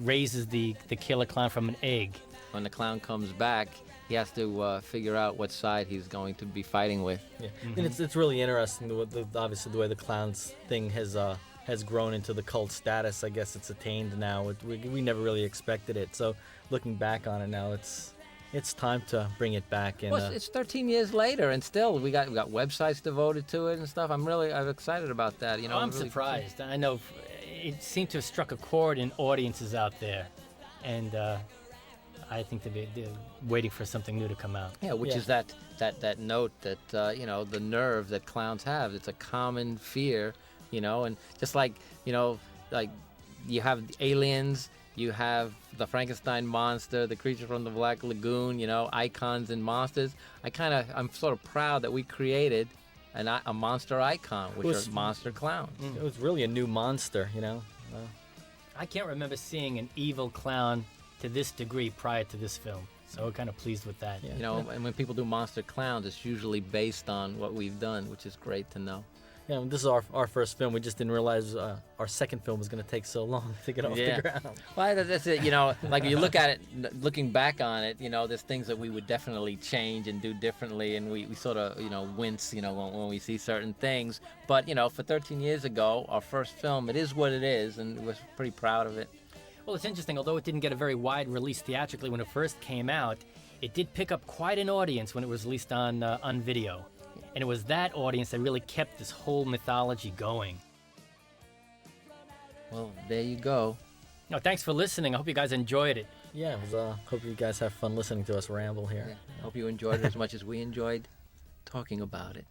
raises the killer clown from an egg. When the clown comes back, he has to figure out what side he's going to be fighting with. Yeah, and it's really interesting. Obviously, the way the clowns thing has grown into the cult status. I guess it's attained now. We never really expected it. So looking back on it now, it's time to bring it back. And well, it's 13 years later, and still we got websites devoted to it and stuff. I'm excited about that. You know, I'm really surprised. I know it seemed to have struck a chord in audiences out there, and I think they're waiting for something new to come out. Yeah, which is that note that you know, the nerve that clowns have. It's a common fear, you know, and just like, you know, like you have aliens, you have the Frankenstein monster, the creature from the Black Lagoon, you know, icons and monsters. I'm sort of proud that we created a monster icon, which are monster clowns. It was really a new monster, you know. I can't remember seeing an evil clown to this degree prior to this film, so we're kind of pleased with that. You know, and when people do monster clowns, it's usually based on what we've done, which is great to know. Yeah, this is our first film. We just didn't realize our second film was going to take so long to get off the ground. Well, that's it. You know, like you look at it, looking back on it, you know, there's things that we would definitely change and do differently, and we sort of, you know, wince, you know, when we see certain things. But, you know, for 13 years ago, our first film, it is what it is, and we're pretty proud of it. Well, it's interesting. Although it didn't get a very wide release theatrically when it first came out, it did pick up quite an audience when it was released on video. And it was that audience that really kept this whole mythology going. Well, there you go. No, thanks for listening. I hope you guys enjoyed it. Yeah, it was, hope you guys have fun listening to us ramble here. Yeah. Hope you enjoyed it as much as we enjoyed talking about it.